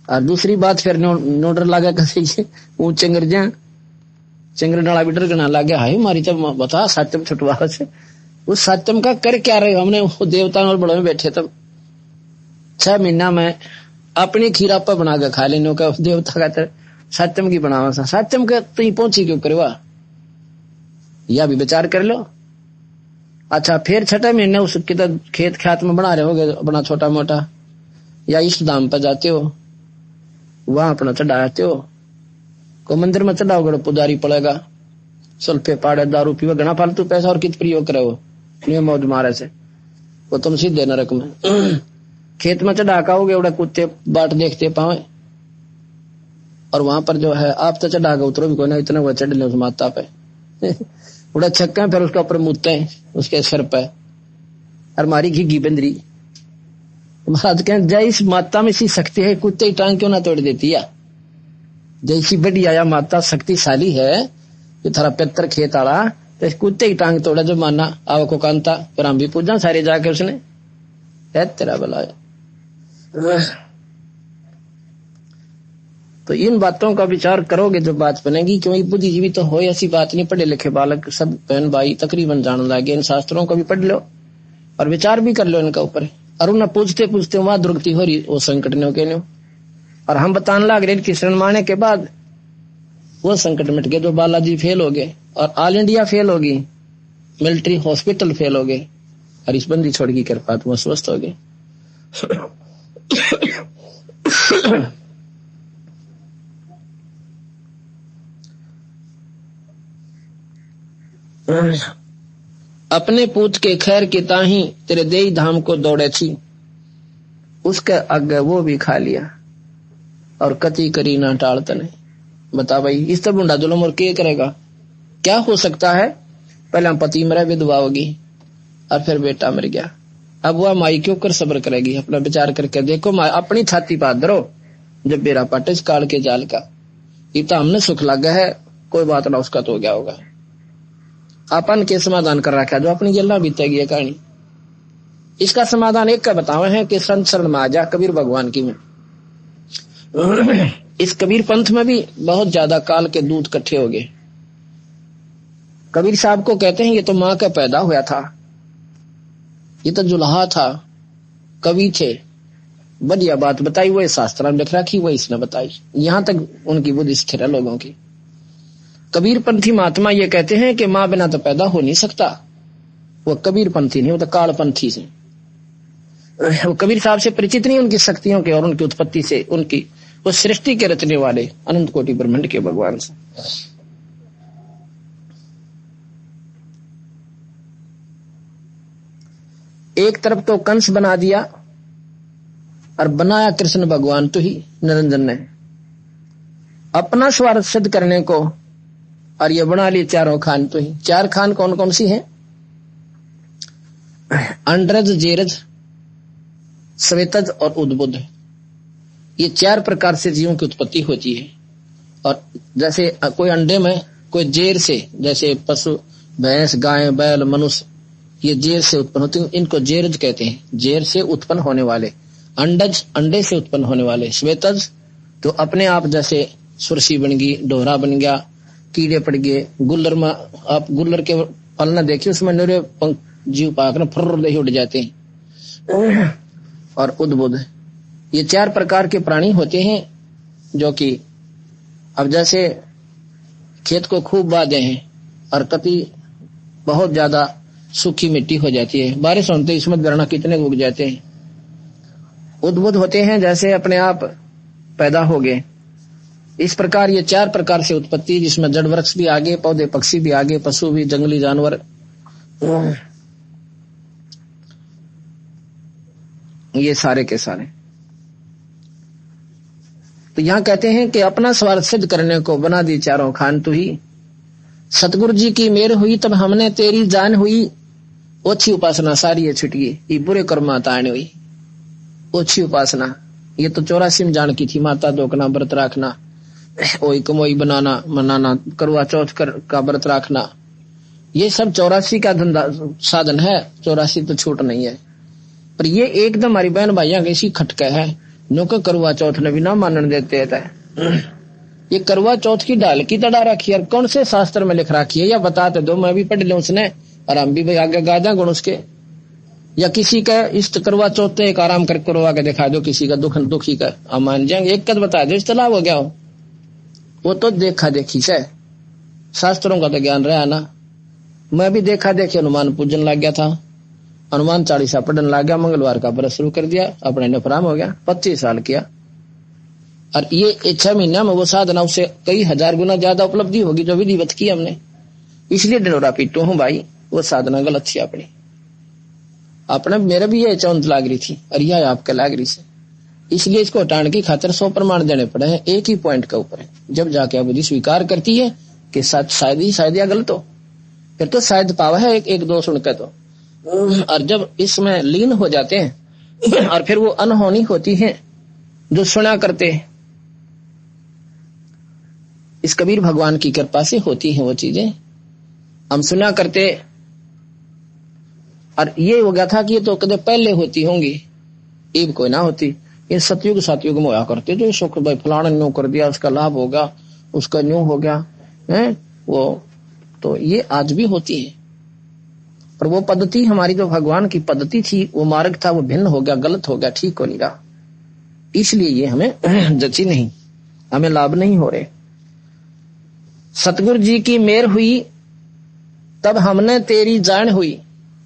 और दूसरी बात फिर नोडर लागा कसी वो चंगर नाला भी डर गना लग गया। हाय मारी तब बता सत्यम छुटवा से उस सत्यम का कर क्या रहे हो। हमने वो देवता और बड़ों में बैठे तब 6 महीना में अपनी खीरा पर बना के खा लेने का देवता का तर सत्यम की बनावा सा सत्यम का तुम पहुंची क्यों करवा या भी विचार कर लो। अच्छा फिर 6 महीने उसके तो खेत खात में बना रहे होगे अपना छोटा मोटा या इष्ट धाम पर जाते हो वहां अपना चढ़ाते हो को मंदिर में चढ़ाओगे पुजारी पड़ेगा सुल्फे पाड़े दारू पीवे घना फालतू पैसा और कित प्रयोग करे वो मौज मारे से वो तुम सीधे नरक में खेत में चढ़ा खाओगे उड़ा कुत्ते बाट देखते पावे और वहां पर जो है आप तो चढ़ा के उतरो भी कोई ना इतना वो चढ़ ले उस माता पे उड़ा छक्का फिर उसका ऊपर मुद्दे हैं उसके सिर पे और मारी घी बंदरी महाराज कहें जैस माता में सी शक्ति है कुत्ते की टांग क्यों ना तोड़ देती है। जैसी बढ़िया या माता शक्तिशाली है जो थारा पितर खेत आला तो कुत्ते की टांग तोड़ा जो माना आव को कांता फिर हम भी पूजा सारे जाके उसने है तेरा बुलाया। तो इन बातों का विचार करोगे जो बात बनेगी क्योंकि बुद्धिजीवी तो हो ऐसी बात नहीं। पढ़े लिखे बालक सब बहन भाई तकरीबन जान लगे इन शास्त्रों को भी पढ़ लो और विचार भी कर लो इनका ऊपर। और उन्हें पूछते पूछते वहां दुर्गति हो रही वो संकट ने के और हम बताने लग रहे कि शरण मारने के बाद वो संकट मिट गए। जो बालाजी फेल हो गए और ऑल इंडिया फेल होगी मिलिट्री हॉस्पिटल फेल हो गए और इस बंदी छोड़ की कृपा तुम स्वस्थ हो गए। अपने पूत के खैर के ताही तेरे देई धाम को दौड़े थी उसके आगे वो भी खा लिया और कति करी ना टालत ने। बता भाई इस तरह बुंडा जुलम और क्या करेगा। क्या हो सकता है पहले पति मरा विधवा होगी और फिर बेटा मर गया। अब वह माई क्यों कर सब्र करेगी। अपना विचार करके देखो माई अपनी छाती पात धरो जब बेरा पाटे काल के जाल का ये तो हमने सुख लगा है कोई बात ना उसका तो हो गया होगा। अपन के समाधान कर रखा जो अपनी जल्ला बीतेगी है कहानी। इसका समाधान एक का बतावे है कि संत शरण में आ जा कबीर भगवान की में। इस कबीर पंथ में भी बहुत ज्यादा काल के दूध इकट्ठे हो गए। कबीर साहब को कहते हैं ये तो मां का पैदा हुआ था ये तो जुल्हा था कवि थे। बढ़िया बात बताई वो शास्त्र में लिख रखी वो इसने बताई यहां तक उनकी बुद्धि स्थिर है लोगों की। कबीर पंथी महात्मा ये कहते हैं कि मां बिना तो पैदा हो नहीं सकता। वो कबीर पंथी नहीं वो तो काल पंथी से। वो कबीर साहब से परिचित नहीं उनकी शक्तियों के और उनकी उत्पत्ति से उनकी वो सृष्टि के रचने वाले अनंत कोटि ब्रह्मांड के भगवान से। एक तरफ तो कंस बना दिया और बनाया कृष्ण भगवान तो ही निरंजन ने अपना स्वार्थ सिद्ध करने को और ये बना लिए चारों खान तो ही। 4 खान कौन कौन सी हैं अंडरज जेरज श्वेतज और उद्बुद्ध। ये 4 प्रकार से जीवों की उत्पत्ति होती है। और जैसे कोई अंडे में कोई जेर से जैसे पशु भैंस गाय बैल मनुष्य ये जेर से उत्पन्न होते हैं इनको जेरज कहते हैं। जेर से उत्पन्न होने वाले अंडज अंडे से उत्पन्न होने वाले श्वेतज तो अपने आप जैसे सुरसी बन गई डोहरा बन गया कीड़े पड़ गए। गुल्लर में आप गुल्लर के फल न देखिए उसमें नरे जीव पाकर फुर्र दे उड़ जाते हैं। और उद्बुद्ध ये 4 प्रकार के प्राणी होते हैं जो कि अब जैसे खेत को खूब बांधे हैं और कभी बहुत ज्यादा सूखी मिट्टी हो जाती है बारिश होते इसमें गरना कितने उग जाते हैं। उद्बुद्ध होते हैं जैसे अपने आप पैदा हो गए। इस प्रकार ये 4 प्रकार से उत्पत्ति जिसमें जड़ वृक्ष भी आगे पौधे पक्षी भी आगे पशु भी जंगली जानवर ये सारे के सारे। तो यहां कहते हैं कि अपना स्वार्थ सिद्ध करने को बना दी चारों खान तू ही। सतगुरु जी की मेर हुई तब हमने तेरी जान हुई ओछी उपासना सारी है छुटगी ये बुरे कर्मा ताण हुई। ओछी उपासना ये तो 84 में जान की थी माता दोकना व्रत रखना ओई कमोई बनाना मनाना करवा चौथ का व्रत रखना ये सब 84 का धंधा साधन है। 84 तो छूट नहीं है पर ये एकदम हमारी बहन भाइयों की ऐसी खटका है नो करवा चौथ ने भी ना मानने देते है। ये करवा चौथ की डाल की तड़ा रखी है, कौन से शास्त्र में लिख रखी है या बताते दो, मैं भी पढ़ लूं उसने और हम भी भाई आगे गा दें गुण उसके। या किसी का इष्ट करवा चौथ एक आराम करके करवा के दिखा दो, किसी का दुखी का हम मान जाएंगे, एक कद बता दो, इस तालाब हो गया हो। वो तो देखा देखी से, शास्त्रों का तो ज्ञान रहा ना। मैं भी देखा देखी हनुमान पूजन लग गया था, हनुमान चालीसा पढ़ने लग गया, मंगलवार का व्रत शुरू कर दिया, अपने नफराम हो गया, 25 साल किया। और ये 6 महीना में वो साधना उससे कई हजार गुना ज्यादा उपलब्धि होगी जो विधिवत की हमने। इसलिए ढिंढोरा पीटो हूं भाई, वो साधना गलत थी अपनी। अपने मेरे भी ये चौंध लाग रही थी और यह आपके लाग रही से, इसलिए इसको हटाने की खातिर 100 प्रमाण देने पड़े हैं एक ही पॉइंट के ऊपर। जब जाके बुद्धि स्वीकार करती है कि शायद या गलत हो, फिर तो शायद पावा है एक दो सुनकर तो। और जब इसमें लीन हो जाते हैं और फिर वो अनहोनी होती है जो सुना करते हैं, इस कबीर भगवान की कृपा से होती हैं वो चीजें, हम सुना करते। और ये हो गया था कि ये तो कदे पहले होती होंगी, ईब कोई ना होती। ये सतयुग सातयुग में होया करते जो सुख भाई फलाना न्यू कर दिया, उसका लाभ होगा, उसका न्यू हो गया है वो, तो ये आज भी होती है। पर वो पद्धति हमारी जो भगवान की पद्धति थी, वो मार्ग था, वो भिन्न हो गया, गलत हो गया, ठीक हो नहीं रहा। इसलिए ये हमें जची नहीं, हमें लाभ नहीं हो रहे। सतगुरु जी की मेहर हुई तब हमने तेरी जान हुई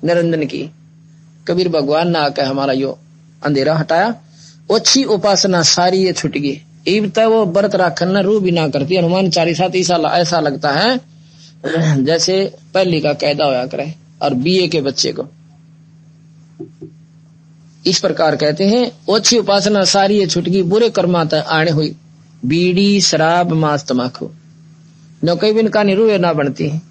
निरंजन की। कबीर भगवान ने आकर हमारा यो अंधेरा हटाया, ओछी उपासना सारी ये छुट गई। ईब तक वो व्रत राखन न रू भी ना करती, हनुमान चालीसा 30 ऐसा लगता है जैसे पहली का कैदा होया करे और बीए के बच्चे को। इस प्रकार कहते हैं ओछी उपासना सारी ये छुट गई, बुरे कर्मा तक आने हुई, बीड़ी शराब मांस तमाकू न कई बिन का निरूए ना बनती है।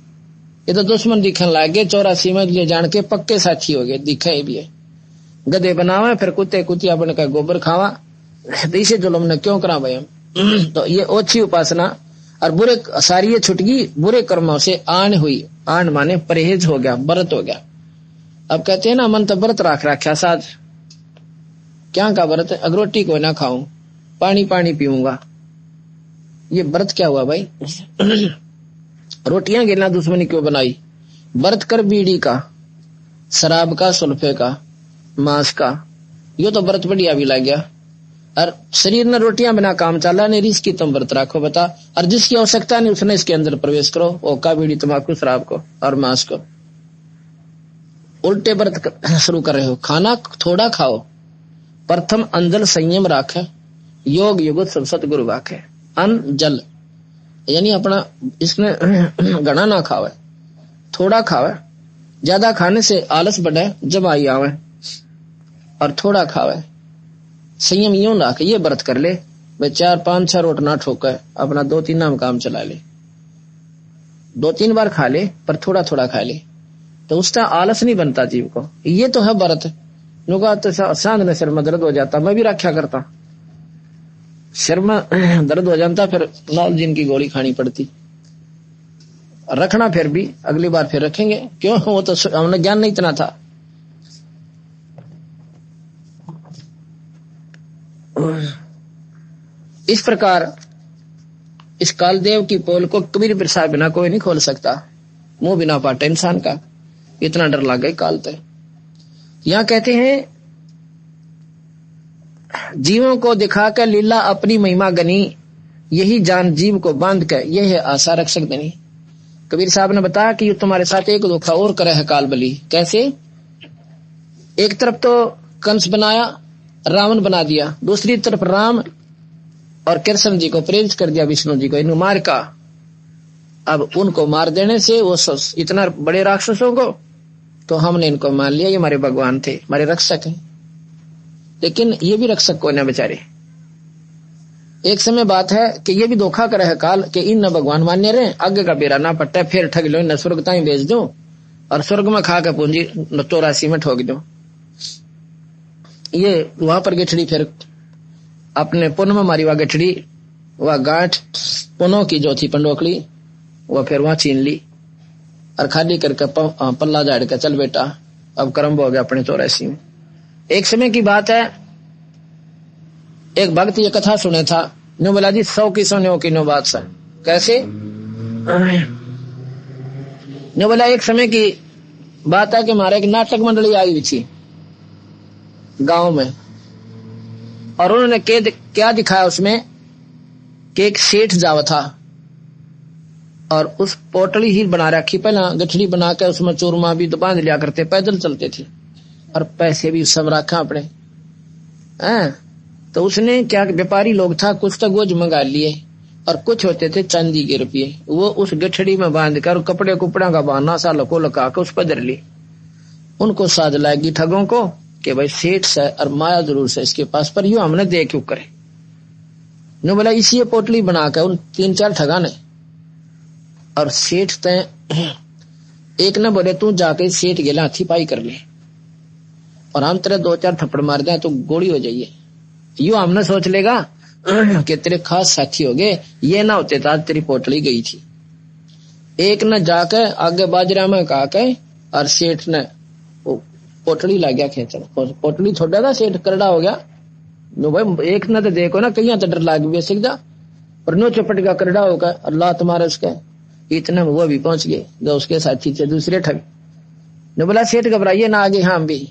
ये तो दुश्मन दिखने लग गए, 84 में ले जान के पक्के साथी हो गए, दिखे भी है। गधे बनावे फिर कुत्ते कुतिया बन कर गोबर खावा, तो इसे जुल्म ने क्यों करा भाई हम। तो ये ओछी उपासना और बुरे सारी ये छुटगी, बुरे कर्मों से आन हुई। आन माने परहेज हो गया, व्रत हो गया। अब कहते हैं ना मन तो व्रत रखा साथ, क्या का व्रत, अगर रोटी कोई ना खाऊं, पानी पीऊंगा, ये व्रत क्या हुआ भाई। रोटियां गिरना दुश्मनी क्यों बनाई, व्रत कर बीड़ी का, शराब का, सुल्फे का, मांस का, यो तो व्रत बढ़िया भी लग गया। और शरीर ने रोटियां बिना काम चला नहीं, इसकी तुम व्रत रखो बता। और जिसकी आवश्यकता नहीं उसने इसके अंदर प्रवेश करो, ओका बीड़ी तंबाकू शराब को और मांस को। उल्टे व्रत शुरू कर रहे हो, खाना थोड़ा खाओ, प्रथम अंजल संयम राखे, योग युगत सब सतगुरु वाखे। अन्न जल यानी अपना इसमें घना ना खावे, थोड़ा खावे। ज्यादा खाने से आलस बढ़े, जब आई आवे, और थोड़ा खावे, संयम यूं रखे। ये व्रत कर ले भाई, 4 5 6 रोट ना ठोके, अपना 2-3 नाम काम चला ले, 2-3 बार खा ले पर थोड़ा थोड़ा खा ले, तो उसका आलस नहीं बनता जीव को। ये तो है व्रत। नुका तो सांझ में सिर में दर्द हो जाता, मैं भी रखा करता, सिर में दर्द हो जाता, फिर नालजीन की गोली खानी पड़ती। रखना फिर भी अगली बार फिर रखेंगे, क्यों, वो तो हमने ज्ञान नहीं इतना था। इस प्रकार इस कालदेव की पोल को कबीर प्रसाद बिना कोई नहीं खोल सकता, मुंह बिना पाटे इंसान का, इतना डर लग गया काल तक। यहां कहते हैं जीवों को दिखा कर लीला अपनी महिमा गनी, यही जान जीव को बांध कर यह है आशा रक्षक बनी। कबीर साहब ने बताया कि तुम्हारे साथ एक धोखा और करे है काल बली। कैसे, एक तरफ तो कंस बनाया, रावण बना दिया, दूसरी तरफ राम और कृष्ण जी को प्रेरित कर दिया, विष्णु जी को, इन्हें मार का। अब उनको मार देने से वो इतना बड़े राक्षसों को, तो हमने इनको मान लिया ये हमारे भगवान थे, हमारे रक्षक हैं। लेकिन ये भी रक्षक को न बेचारे। एक समय बात है कि ये भी धोखा करे है काल कि इन न भगवान मान्य रहे, आगे का बेरा ना पट्टा, फिर ठग लो, न स्वर्ग ताई भेज दो और स्वर्ग में खा के पूंजी 84 में ठोक दो। ये वहां पर गठड़ी फिर अपने पुन में मारी, वह गठड़ी वह गांठ पुनों की जो थी पंडोकड़ी, वह फिर वहां छीन ली और खाली करके पल्ला झाड़ के चल बेटा अब कर्म हो गया अपने 84 में। एक समय की बात है एक भक्त ये कथा सुने था, नो बोला जी 100 की सुनो की नो बात सर। कैसे? नो बोला एक समय की बात है कि हमारे एक नाटक मंडली आई हुई थी गांव में, और उन्होंने क्या दिखाया उसमें कि एक सेठ जावा था और उस पोटली ही बना रखी, पहला गठड़ी बना के उसमें चूरमा भी बांध लिया करते, पैदल चलते थे और पैसे भी सब रखा अपने। तो उसने क्या, व्यापारी लोग था, कुछ तो गोज मंगा लिए और कुछ होते थे चांदी के रुपये, वो उस गठड़ी में बांध कर कपड़े कुपड़ा का बहाना सा लको लगा के उस पर धर ली। उनको साध लाएगी ठगों को कि भाई सेठ से और माया जरूर से इसके पास, पर यूं हमने दे क्यों करे। ने बोला इसी पोटली बनाकर उन 3-4 ठगा ने, और सेठ तय एक ने बोले तू जाके सेठ गेला हाथी पाई कर ले और हम तेरे 2-4 थप्पड़ मार दें तो गोली हो जाइए। यूं हमने सोच लेगा कि तेरे खास साथी हो गए, ये ना होते तो आज तेरी पोटली गई थी। एक ने जाके आगे बाजरा में कहा के और सेठ ने पोटली ला गया खेचन, पोटली छोड़ा था, सेठ करड़ा हो गया। नो भाई एक ने तो देखो ना कहीं तो डर लाग भी सीख जा, और नो चपट का करड़ा होगा और लात मारे उसके, इतने में वो भी पहुंच गए जो उसके साथी थे दूसरे ठग। ने बोला सेठ घबराइए ना, आगे हम भी।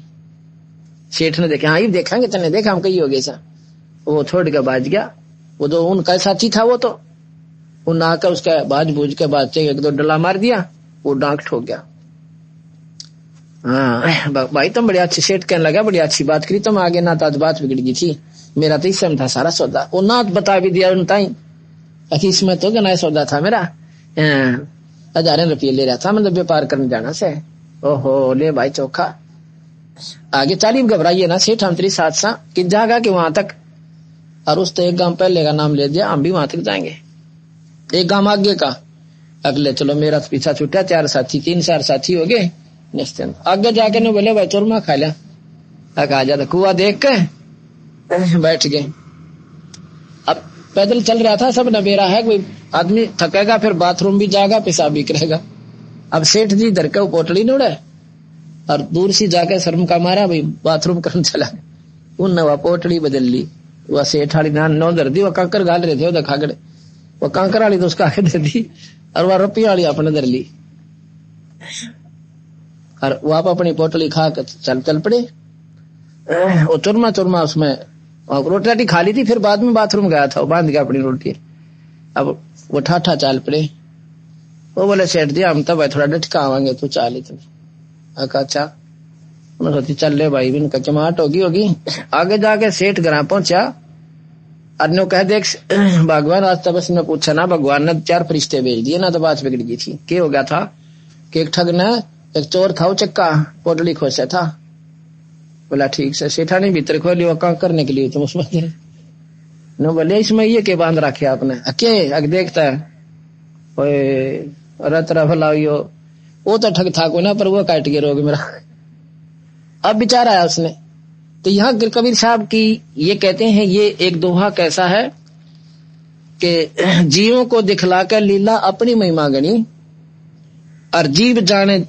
सेठ ने देखा, हाँ ये देखेंगे तने देखा हम कहीं हो गए सा। वो छोड़ के बाज गया, वो जो उनका साथी था वो तो उन आकर उसका बाज बूझ के बाद 1-2 डला मार दिया, वो डांक ठोक गया। हाँ भाई तुम बड़ी अच्छी, सेठ कहने लगा बड़ी अच्छी बात करी तुम, आगे ना तो आज बात बिगड़ गई थी, मेरा तो इसमें था सारा सौदा। वो ना बता भी दिया उनता ही, इसमें तो गना सौदा था मेरा, 1000 रुपये ले रहा था, मतलब व्यापार करने जाना से। ओहो ले भाई चौखा, आगे चाली घबराइए ना सेठ, हम तेरी साथ सा कि जागा कि वहां तक, और उस तो एक गांव पहले का नाम ले दिया, हम भी वहां तक जाएंगे। एक गांव आगे का, अगले चलो मेरा पीछा छूटा, 4 साथी 3-4 साथी हो गए निश्चिंत। आगे जाके ने बोले भाई चूरमा खा लिया, आ जाता कुआ देख के बैठ गए। अब पैदल चल रहा था, सब नबेरा है, कोई आदमी थकेगा फिर बाथरूम भी जाएगा पेशाब भी करेगा। अब सेठ जी धर के पोटली न उड़े और दूर से जाके शर्म का मारा भाई बाथरूम करने चला, उनने वह पोटली बदल ली, वह सेठ वाली नो धर दी, वह कांकर गाल रहे थे, खागड़े वो कांकर वाली तो उसका आगे दे दी और वह रुपया वाली अपने धर ली, और वो आप अपनी पोटली खा कर चल पड़े। वो चुरमा उसमें रोटी राटी खा ली थी, फिर बाद में बाथरूम गया था, वो बांध गया अपनी रोटी। अब वो ठाठा चाल पड़े। वो बोले सेठ जी हम तो भाई थोड़ा डटका आवांगे, तू चाल ही तुम। अच्छा उन्होंने चल ले भाई, इनका चमाट होगी। आगे जाके सेठ घर पहुंचा, अनु कह देख भगवान आज तपस ने पूछा ना, भगवान ने 4 फरिश्ते भेज दिए ना, तो बात बिगड़ गई थी। क्या हो गया था कि एक ठग ने, एक चोर था, वो चक्का पोटली खोसा था। बोला ठीक से, सेठा ने भीतर खोली, वो काम करने के लिए तुम उसमें नो बोले इसमें ये के बांध रखे आपने, अके अग देखता है तरह भला वो तो ठग था को ना, पर वो काट के रोग मेरा। अब विचार आया उसने, तो यहाँ कबीर साहब की ये कहते हैं, ये एक दोहा कैसा है कि जीवों को दिखलाकर लीला अपनी महिमा गणी, और जीव जाने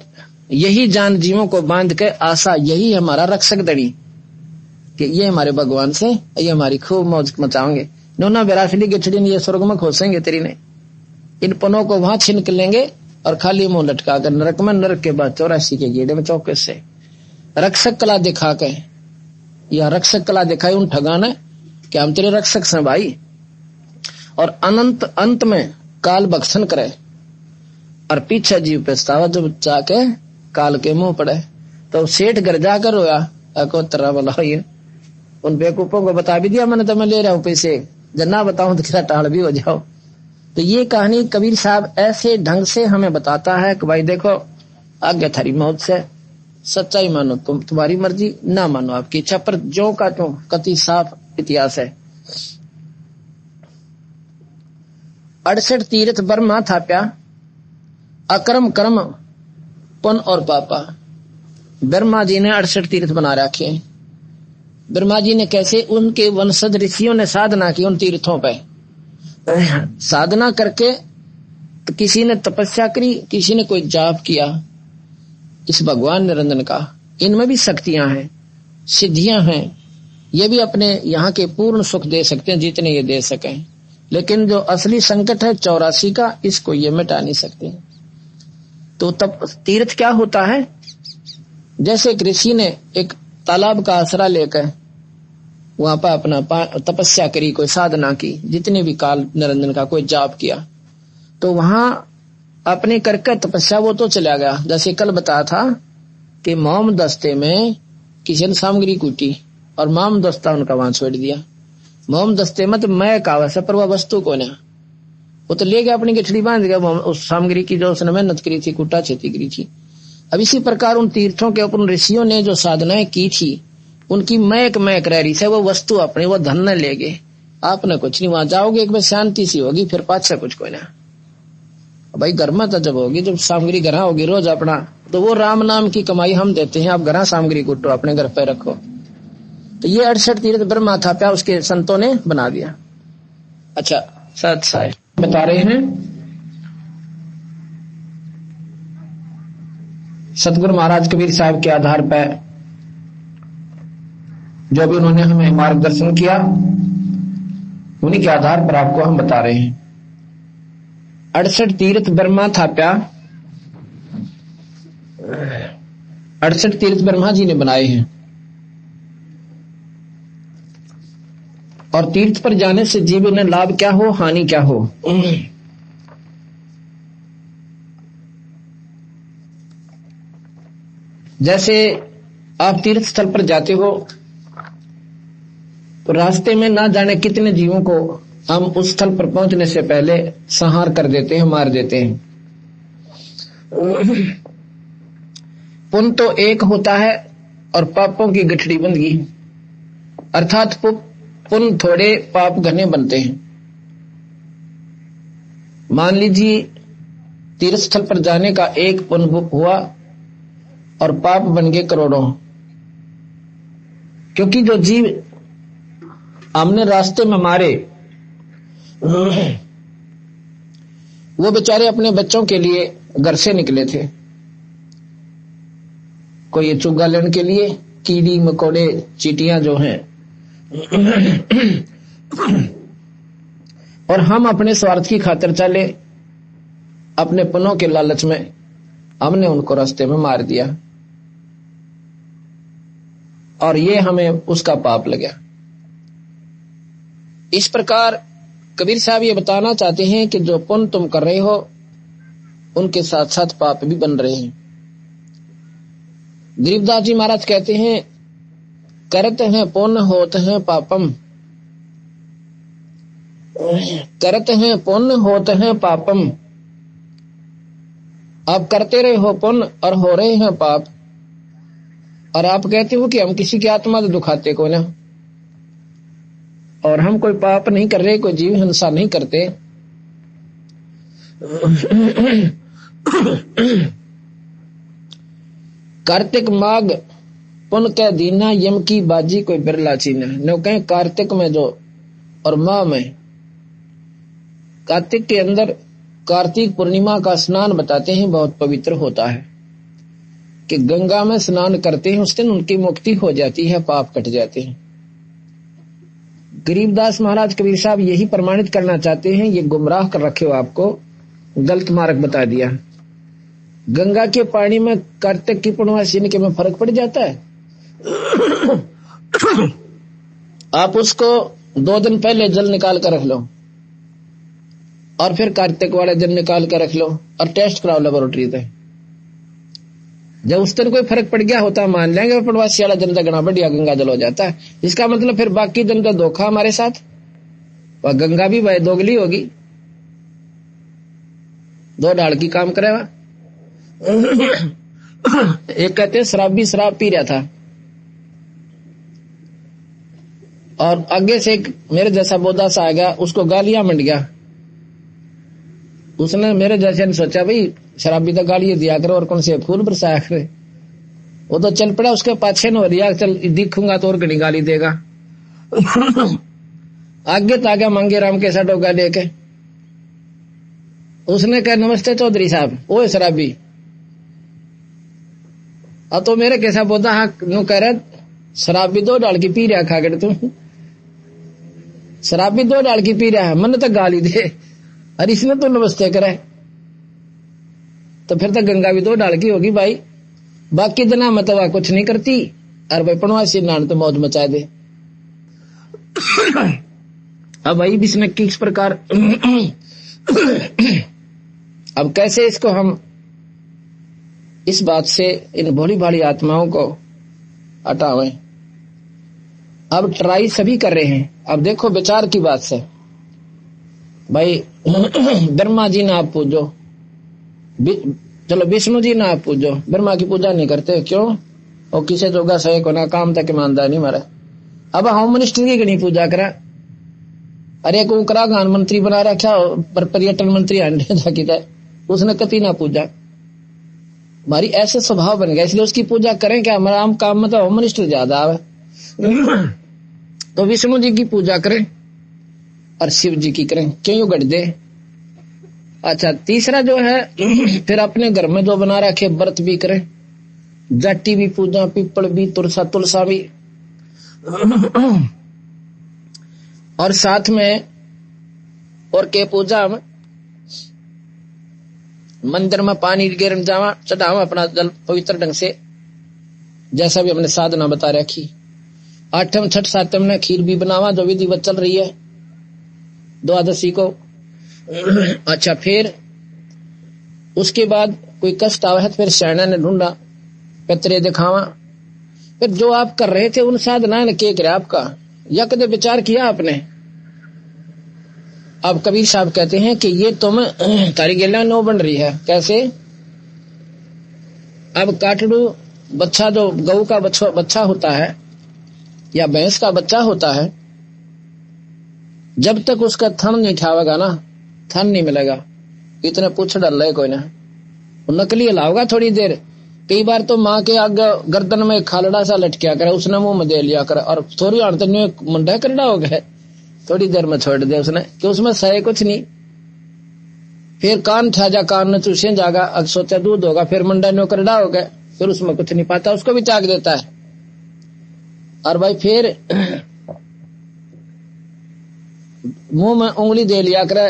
यही जान जीवों को बांध के आशा, यही हमारा रक्षक दड़ी, कि ये हमारे भगवान से ये हमारी खूब मौज मचाओगे। नोना बेराफिली गठड़ी ने ये स्वर्ग में खोसेंगे तेरी ने, इन पनों को वहां छिनक लेंगे और खाली मुंह लटका कर नरक में, नरक के बाद 84 के गेड़े में चौकस से रक्षक कला दिखा के, यह रक्षक कला दिखाई उन ठगाना कि हम तेरे रक्षक से भाई, और अनंत अंत में काल भक्षण करे और पीछे जीव पछतावा जब जाके काल के मुंह पड़े। तो सेठ घर जाकर रोया, को तरह बोला ये उन बेवकूफों को बता भी दिया मैंने, तो मैं ले रहा हूं पैसे, जब ना बताऊं तो क्या टाल भी हो जाओ। तो ये कहानी कबीर साहब ऐसे ढंग से हमें बताता है कि भाई देखो आगे थारी मौत से, सच्चाई मानो तुम, तुम्हारी मर्जी, ना मानो आपकी इच्छा, पर जो का तो कति साफ इतिहास है। 68 तीर्थ ब्रह्मा थाप्या, अकर्म कर्म पुन और पापा। ब्रह्मा जी ने 68 तीर्थ बना रखे। ब्रह्मा जी ने कैसे, उनके वंशज ऋषियों ने साधना की उन तीर्थों पे, साधना करके, तो किसी ने तपस्या करी, किसी ने कोई जाप किया इस भगवान निरंजन का। इनमें भी शक्तियां हैं, सिद्धियां हैं, ये भी अपने यहाँ के पूर्ण सुख दे सकते हैं जितने ये दे सकें, लेकिन जो असली संकट है 84 का, इसको ये मिटा नहीं सकते। तो तब तीर्थ क्या होता है? जैसे एक ऋषि ने एक तालाब का आसरा लेकर वहां पर अपना तपस्या करी, कोई साधना की, जितने भी काल निरंजन का कोई जाप किया, तो वहां अपने करके तपस्या वो तो चला गया। जैसे कल बताया था कि मोम दस्ते में किसी ने सामग्री कूटी और मोम दस्ता उनका वहां छोड़ दिया। मोम दस्ते में तो मैं का वैसा, पर वह वस्तु को ना, वो तो ले गया अपनी गठड़ी बांध गया उस सामग्री की जो उसने मेहनत करी थी, कुटा छेती करी थी। अब इसी प्रकार उन तीर्थों के ऊपर ऋषियों ने जो साधनाएं की थी, उनकी महक रह रही है, वो वस्तु अपने वो धन न ले गए। आपने कुछ नहीं, वहां जाओगे एक बार शांति सी होगी, फिर पाछा कुछ कोई ना। भाई घर में तो जब होगी, जब सामग्री घर होगी रोज अपना, तो वो राम नाम की कमाई हम देते हैं, आप घर सामग्री कुटो अपने घर पे रखो। तो ये 68 तीर्थ ब्रह्मा था प्या, उसके संतों ने बना दिया। अच्छा, सत साहिब बता रहे हैं सतगुरु महाराज कबीर साहब के आधार पर जो भी उन्होंने हमें मार्गदर्शन किया, उन्हीं के आधार पर आपको हम बता रहे हैं। 68 तीर्थ ब्रह्मा थाप्या, 68 तीर्थ ब्रह्मा जी ने बनाए हैं। और तीर्थ पर जाने से जीव ने लाभ क्या हो, हानि क्या हो। जैसे आप तीर्थ स्थल पर जाते हो तो रास्ते में ना जाने कितने जीवों को हम उस स्थल पर पहुंचने से पहले संहार कर देते हैं, मार देते हैं। पुण्य तो एक होता है और पापों की गठड़ी बंधगी, अर्थात पुण्य थोड़े पाप घने बनते हैं। मान लीजिए तीर्थ स्थल पर जाने का एक पुण्य हुआ और पाप बन गए करोड़ों, क्योंकि जो जीव हमने रास्ते में मारे वो बेचारे अपने बच्चों के लिए घर से निकले थे, कोई ये चुग्गा लेने के लिए, कीड़ी मकोड़े चींटियां जो हैं और हम अपने स्वार्थ की खातिर चले, अपने पुण्यों के लालच में हमने उनको रास्ते में मार दिया और ये हमें उसका पाप लगा। इस प्रकार कबीर साहब ये बताना चाहते हैं कि जो पुण्य तुम कर रहे हो उनके साथ साथ पाप भी बन रहे हैं। गरीबदास जी महाराज कहते हैं, करते हैं पुण्य होते हैं पापम, करते हैं पुण्य होते हैं पापम। आप करते रहे हो पुण्य और हो रहे हैं पाप, और आप कहते हो कि हम किसी की आत्मा तो दुखाते को ना, और हम कोई पाप नहीं कर रहे, कोई जीव हिंसा नहीं करते। कार्तिक माघ पुण्य के दीना, यम की बाजी कोई बिरला चीना। नो कहें कार्तिक में जो और माह में, कार्तिक के अंदर कार्तिक पूर्णिमा का स्नान बताते हैं बहुत पवित्र होता है, कि गंगा में स्नान करते हैं उस दिन उनकी मुक्ति हो जाती है, पाप कट जाते हैं। गरीबदास महाराज कबीर साहब यही प्रमाणित करना चाहते हैं, ये गुमराह कर रखे हो, आपको गलत मार्ग बता दिया। गंगा के पानी में कार्तिक की पूर्णिमा के में फर्क पड़ जाता है। आप उसको 2 दिन पहले जल निकाल कर रख लो और फिर कार्तिक वाले दिन निकाल कर रख लो और टेस्ट कराओ लेबोरेटरी से। जब उस दिन कोई फर्क पड़ गया होता मान लेंगे, पूर्णवासी वाला दिन गणा बढ़िया गंगा जल हो जाता है। इसका मतलब फिर बाकी दिन का धोखा हमारे साथ, वह गंगा भी भाई दोगली होगी, 2 ढाल की काम करेगा। एक कहते हैं शराबी शराब पी रहा था और आगे से एक मेरे जैसा बोधा सा आ गया, उसको गालियां मंड गया। उसने मेरे जैसे ने सोचा भाई शराबी तो गाली दिया करो और कौन से फूल बरसाया करे, वो तो चल पड़ा उसके पाछे न दिया, चल दिखूंगा तो और घनी गाली देगा। आगे तो आगे मांगे राम के डोगा लेके, उसने कहा नमस्ते चौधरी साहब, ओ शराबी। अब तो मेरे कैसा बोधा हाँ यूं कह रहे शराब भी 2 डाल की पी रहा खाकर तुम, शराब भी 2 डाल की पी रहा है, मन तो गाली दे और इसने तो नमस्ते करे, तो फिर तो गंगा भी 2 डाल की होगी भाई। बाकी जना मत वह कुछ नहीं करती और भाई पनवासी नान तो मौज मचा दे। अब भाई इसमें किस प्रकार अब कैसे इसको हम इस बात से इन भोली भाली आत्माओं को हटावें। अब ट्राई सभी कर रहे हैं। अब देखो विचार की बात से भाई ब्रह्मा जी ना आप पूजो, चलो विष्णु जी ना आप पूजो, ब्रह्मा की पूजा नहीं करते क्यों? और किसे जोगा सहे को ना काम तक ईमानदार नहीं मारा। अब होम मिनिस्टर की गणी पूजा करा, अरे को उत्तराखंड मंत्री बना रखा पर पर्यटन मंत्री आंडे उसने कति ना पूजा। हमारी ऐसे स्वभाव बन गया, इसलिए उसकी पूजा करें क्या? हमारा आम काम में तो होम मिनिस्टर ज्यादा आवे। तो विष्णु जी की पूजा करें और शिव जी की करें, क्यों यू गढ़ दे। अच्छा तीसरा जो है फिर अपने घर में जो बना रखे व्रत भी करें, जाटी भी पूजा, पीपल भी, तुलसा भी, और साथ में और के पूजा में मंदिर में पानी गिरन जावा चढ़ावा अपना जल पवित्र ढंग से, जैसा भी हमने साधना बता रखी। 8वें 6 7वें में खीर भी बनावा जो विधिवत चल रही है द्वादशी को। अच्छा फिर उसके बाद कोई कष्ट आवा है तो फिर शरणा ने ढूंढा, पत्रे दिखावा। फिर जो आप कर रहे थे उन साधना ने के करे आपका, या कदे विचार किया आपने? अब कबीर साहब कहते हैं कि ये तुम तारी गेला नो बन रही है। कैसे? अब काटड़ू बच्चा जो गऊ का बच्चा होता है या भैंस का बच्चा होता है, जब तक उसका थन नहीं ठावेगा ना, थन नहीं मिलेगा, इतने पूछ डाल रहे कोई ना, नकली हिलाओगा थोड़ी देर। कई बार तो माँ के आगे गर्दन में खालड़ा सा लटकिया करे, उसने मुंह में दे लिया करे और थोड़ी आड़ तक मुंडा करना हो गया, थोड़ी देर में छोड़ दे उसने कि उसमें सहे कुछ नहीं। फिर कान ठा जा, कान ने चूसे जागा, अब सोचा दूध होगा, फिर मुंडा नो करड़ा हो गया, फिर उसमें कुछ नहीं पाता, उसको भी त्याग देता है। और भाई फिर मुंह में उंगली दे लिया करे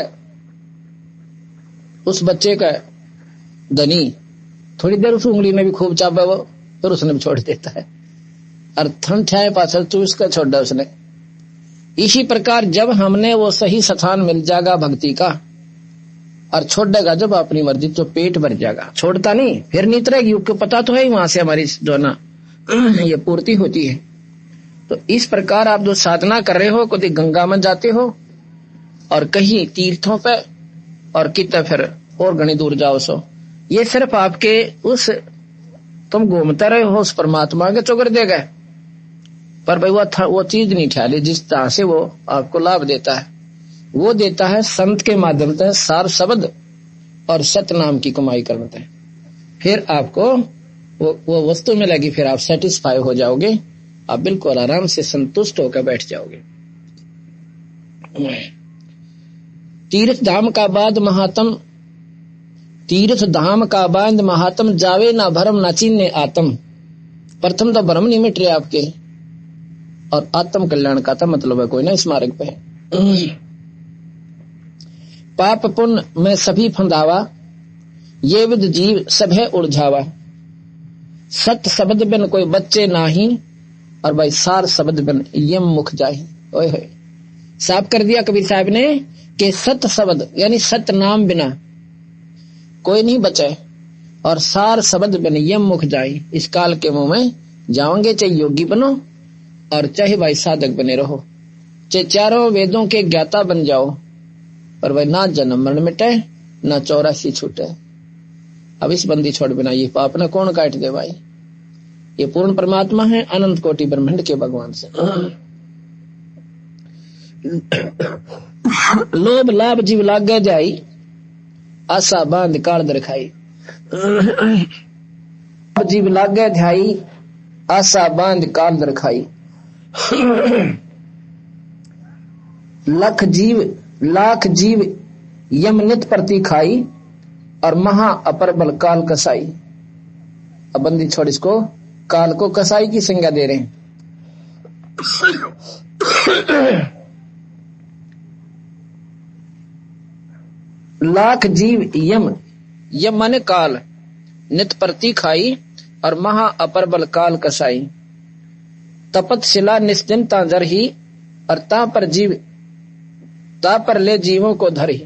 उस बच्चे का धनी, थोड़ी देर उस उंगली में भी खूब चापा वो, फिर उसने भी छोड़ देता है। और थन ठाए पाछल तू इसका छोड़ा उसने। इसी प्रकार जब हमने वो सही स्थान मिल जाएगा भक्ति का और छोड़ेगा जब अपनी मर्जी, तो पेट भर जाएगा, छोड़ता नहीं, फिर नहीं उतरेगी, उसको पता तो है वहां से हमारी जो ना ये पूर्ति होती है। तो इस प्रकार आप जो साधना कर रहे हो, कभी गंगा में जाते हो और कहीं तीर्थों पे और कितना फिर और घनी दूर जाओ, सो ये सिर्फ आपके उस तुम घूमते रहे हो उस परमात्मा के चौकर देगा, पर भाई वो चीज नहीं ठाली जिस तरह से वो आपको लाभ देता है। वो देता है संत के माध्यम से सार शब्द और सत नाम की कमाई करते हैं, फिर आपको वो वस्तु मिलेगी, फिर आप सेटिस्फाई हो जाओगे, आप बिल्कुल आराम से संतुष्ट होकर बैठ जाओगे। तीर्थ धाम का बाद महात्म, तीर्थ धाम का बाद महात्म, जावे ना भरम ना चीन्ने आत्म। प्रथम तो भरम नहीं मिट रहे आपके, और आत्म कल्याण का था मतलब है कोई ना इस मार्ग पे। पाप पुण्य में सभी फंदावा, ये विद जीव सभे उलझावा। सत शब्द बिन कोई बच्चे नाही, और भाई सार शब्द बिन यम मुख जाही। ओए होए, साफ कर दिया कबीर साहब ने कि सत शब्द यानी सत नाम बिना कोई नहीं बचे, और सार शब्द बिन यम मुख जाई। इस काल के मुंह में जाओगे, चाहे योगी बनो और चाहे भाई साधक बने रहो, चाहे चारों वेदों के ज्ञाता बन जाओ, पर भाई ना जन्म मरण मिटे ना 84 छूटे। अब इस बंदी छोड़ बिना ये पाप न कौन काट दे भाई। ये पूर्ण परमात्मा है, अनंत कोटि ब्रह्मांड के भगवान से। लोभ लाभ जीव लाग जाई, आशा बांध काल दरखाई। जीव लाग ध्याई, आशा बांध काल दरखाई। लाख जीव यम नित प्रति खाई, और महा अपर बल काल कसाई। अब बंदी छोड़ इसको, काल को कसाई की संज्ञा दे रहे हैं। लाख जीव यम, यम माने काल, नित प्रति खाई और महा अपर बल काल कसाई। तपत शिला निस्दिन तांजर ही और ता पर ले जीवों को धर ही।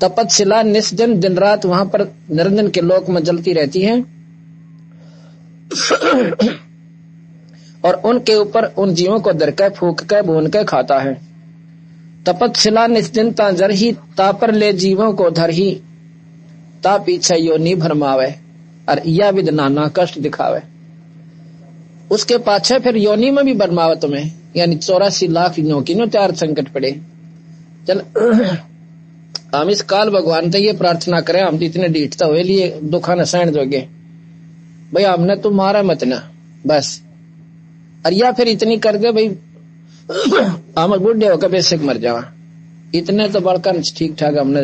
तपत शिला निस्दिन, दिन रात वहां पर निरंजन के लोक में जलती रहती है और उनके ऊपर उन जीवों को धर के फूक के भून के खाता है। तपत शिला निस्दिन तांजर ही, ता पर ले जीवों को धर ही। ता पीछे योनि भरमावे और या विद नाना कष्ट दिखावे। उसके पाछे फिर योनि में भी भरमावे तुम्हें, यानी 84 लाख यों की नो चार संकट पड़े। चल हम इस काल भगवान से ये प्रार्थना करें, हम इतने ढीठता हुए लिए दुखा न सहन जोगे भाई, हमने तो मारा मत ना बस। और या फिर इतनी कर दे भाई हम बुढ़े होकर बेशक मर जावा, इतने तो बड़का ठीक ठाक हमने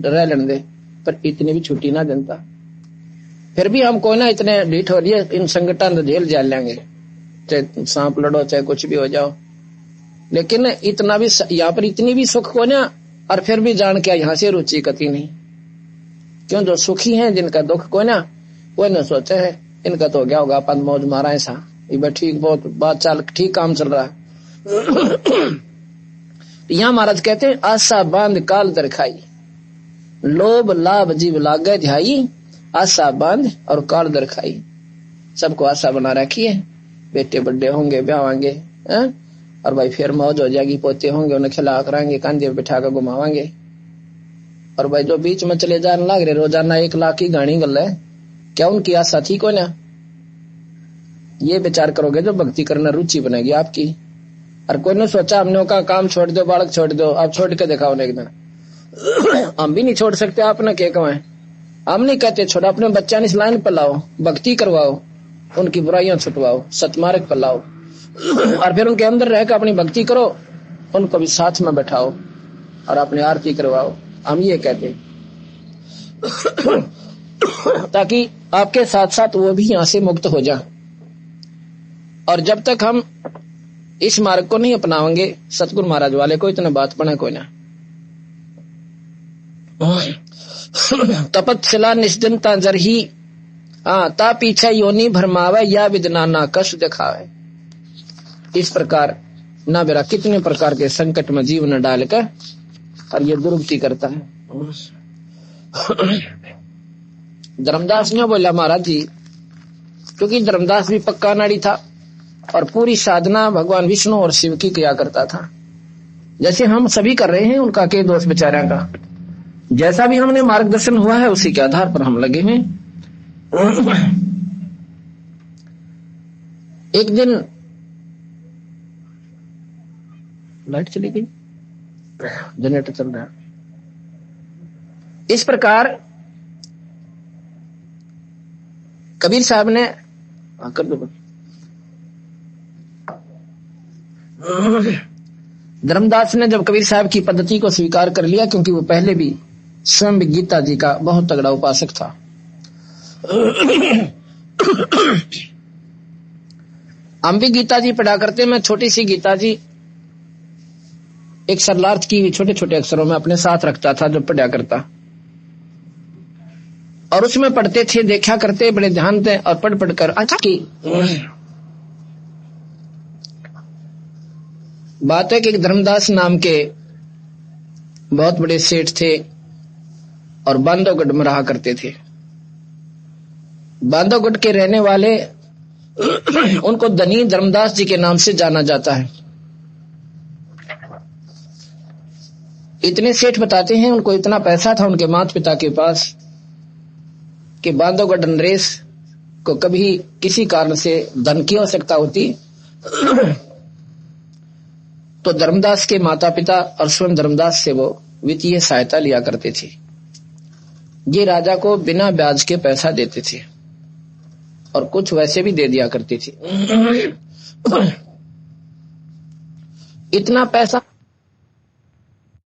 रह लेने दे, पर इतनी भी छुट्टी ना जनता। फिर भी हम कोई ना इतने ढीठ हो लिए, इन संकटों झेल जा लेंगे, चाहे सांप लड़ो चाहे कुछ भी हो जाओ। लेकिन इतना भी यहाँ पर इतनी भी सुख को ना, और फिर भी जान के यहाँ से रुचि कती नहीं। क्यों? जो सुखी हैं जिनका दुख को ना, वो न सोचे है इनका तो हो गया होगा अपन मौज मारा ऐसा, ये ठीक बहुत बात चाल ठीक काम चल रहा है। यहाँ महाराज कहते हैं आशा बांध काल दरखाई, लोभ लाभ जीव लागे ध्याई। आशा बांध और काल दरखाई, सबको आशा बना रखी है, बेटे बड़े होंगे ब्यावांगे, और भाई फिर मौज हो जाएगी, पोते होंगे उन्हें खिला कराएंगे, कांधे बिठा कर घुमावांगे। और भाई जो बीच में चले जाने लग रहे रोजाना 1 लाख की गाड़ी गल है, क्या उनकी आशा थी को ना? ये विचार करोगे जो भक्ति करना रुचि बनेगी आपकी। और कोई ने सोचा हमने का काम छोड़ दो, बालक छोड़ दो, आप छोड़ के दिखाओ एक दिन। हम भी नहीं छोड़ सकते, आपने क्या कमाए? हम नहीं कहते छोड़ो, अपने बच्चा ने इस लाइन पर लाओ, भक्ति करवाओ, उनकी बुराइयां छुटवाओ, सतमार्ग पर लाओ, और फिर उनके अंदर रहकर अपनी भक्ति करो, उनको भी साथ में बैठाओ और अपनी आरती करवाओ। हम ये कहते ताकि आपके साथ साथ वो भी यहां से मुक्त हो जाए। और जब तक हम इस मार्ग को नहीं अपनाएंगे, सतगुरु महाराज वाले को इतना बात बना कोई ना। तपत शिला निस्दिन तांजर ही, ता पीछे योनि भरमावे या विदनाना कष्ट दिखावे। इस प्रकार ना बेरा कितने प्रकार के संकट में जीवन डालकर और ये दुर्गति करता है। धर्मदास ने बोला महाराज जी, क्योंकि धर्मदास भी पक्का नाड़ी था और पूरी साधना भगवान विष्णु और शिव की किया करता था, जैसे हम सभी कर रहे हैं। उनका के दोष बेचारा का जैसा भी हमने मार्गदर्शन हुआ है उसी के आधार पर हम लगे हैं। एक दिन लाइट चली गई, जनरेटर चल रहा है। इस प्रकार कबीर साहब ने कर दो, धर्मदास ने जब कबीर साहब की पद्धति को स्वीकार कर लिया, क्योंकि वो पहले भी स्वयं गीता जी का बहुत तगड़ा उपासक था। हम भी गीता जी पढ़ा करते, मैं छोटी सी गीता जी एक सरलार्थ की छोटे छोटे अक्षरों में अपने साथ रखता था जो पढ़ा करता, और उसमें पढ़ते थे, देखा करते, बड़े ध्यान थे, और पढ़ पढ़कर अच्छा की बात है कि धर्मदास नाम के बहुत बड़े सेठ थे और बांधवगढ़ में रहा करते थे। बांधवगढ़ के रहने वाले उनको धनी धर्मदास जी के नाम से जाना जाता है। इतने सेठ बताते हैं उनको इतना पैसा था उनके माता पिता के पास कि बांधवगढ़ नरेश को कभी किसी कारण से धन की आवश्यकता होती तो धर्मदास के माता पिता और स्वयं धर्मदास से वो वित्तीय सहायता लिया करते थे। ये राजा को बिना ब्याज के पैसा देते थे और कुछ वैसे भी दे दिया करते थे। इतना पैसा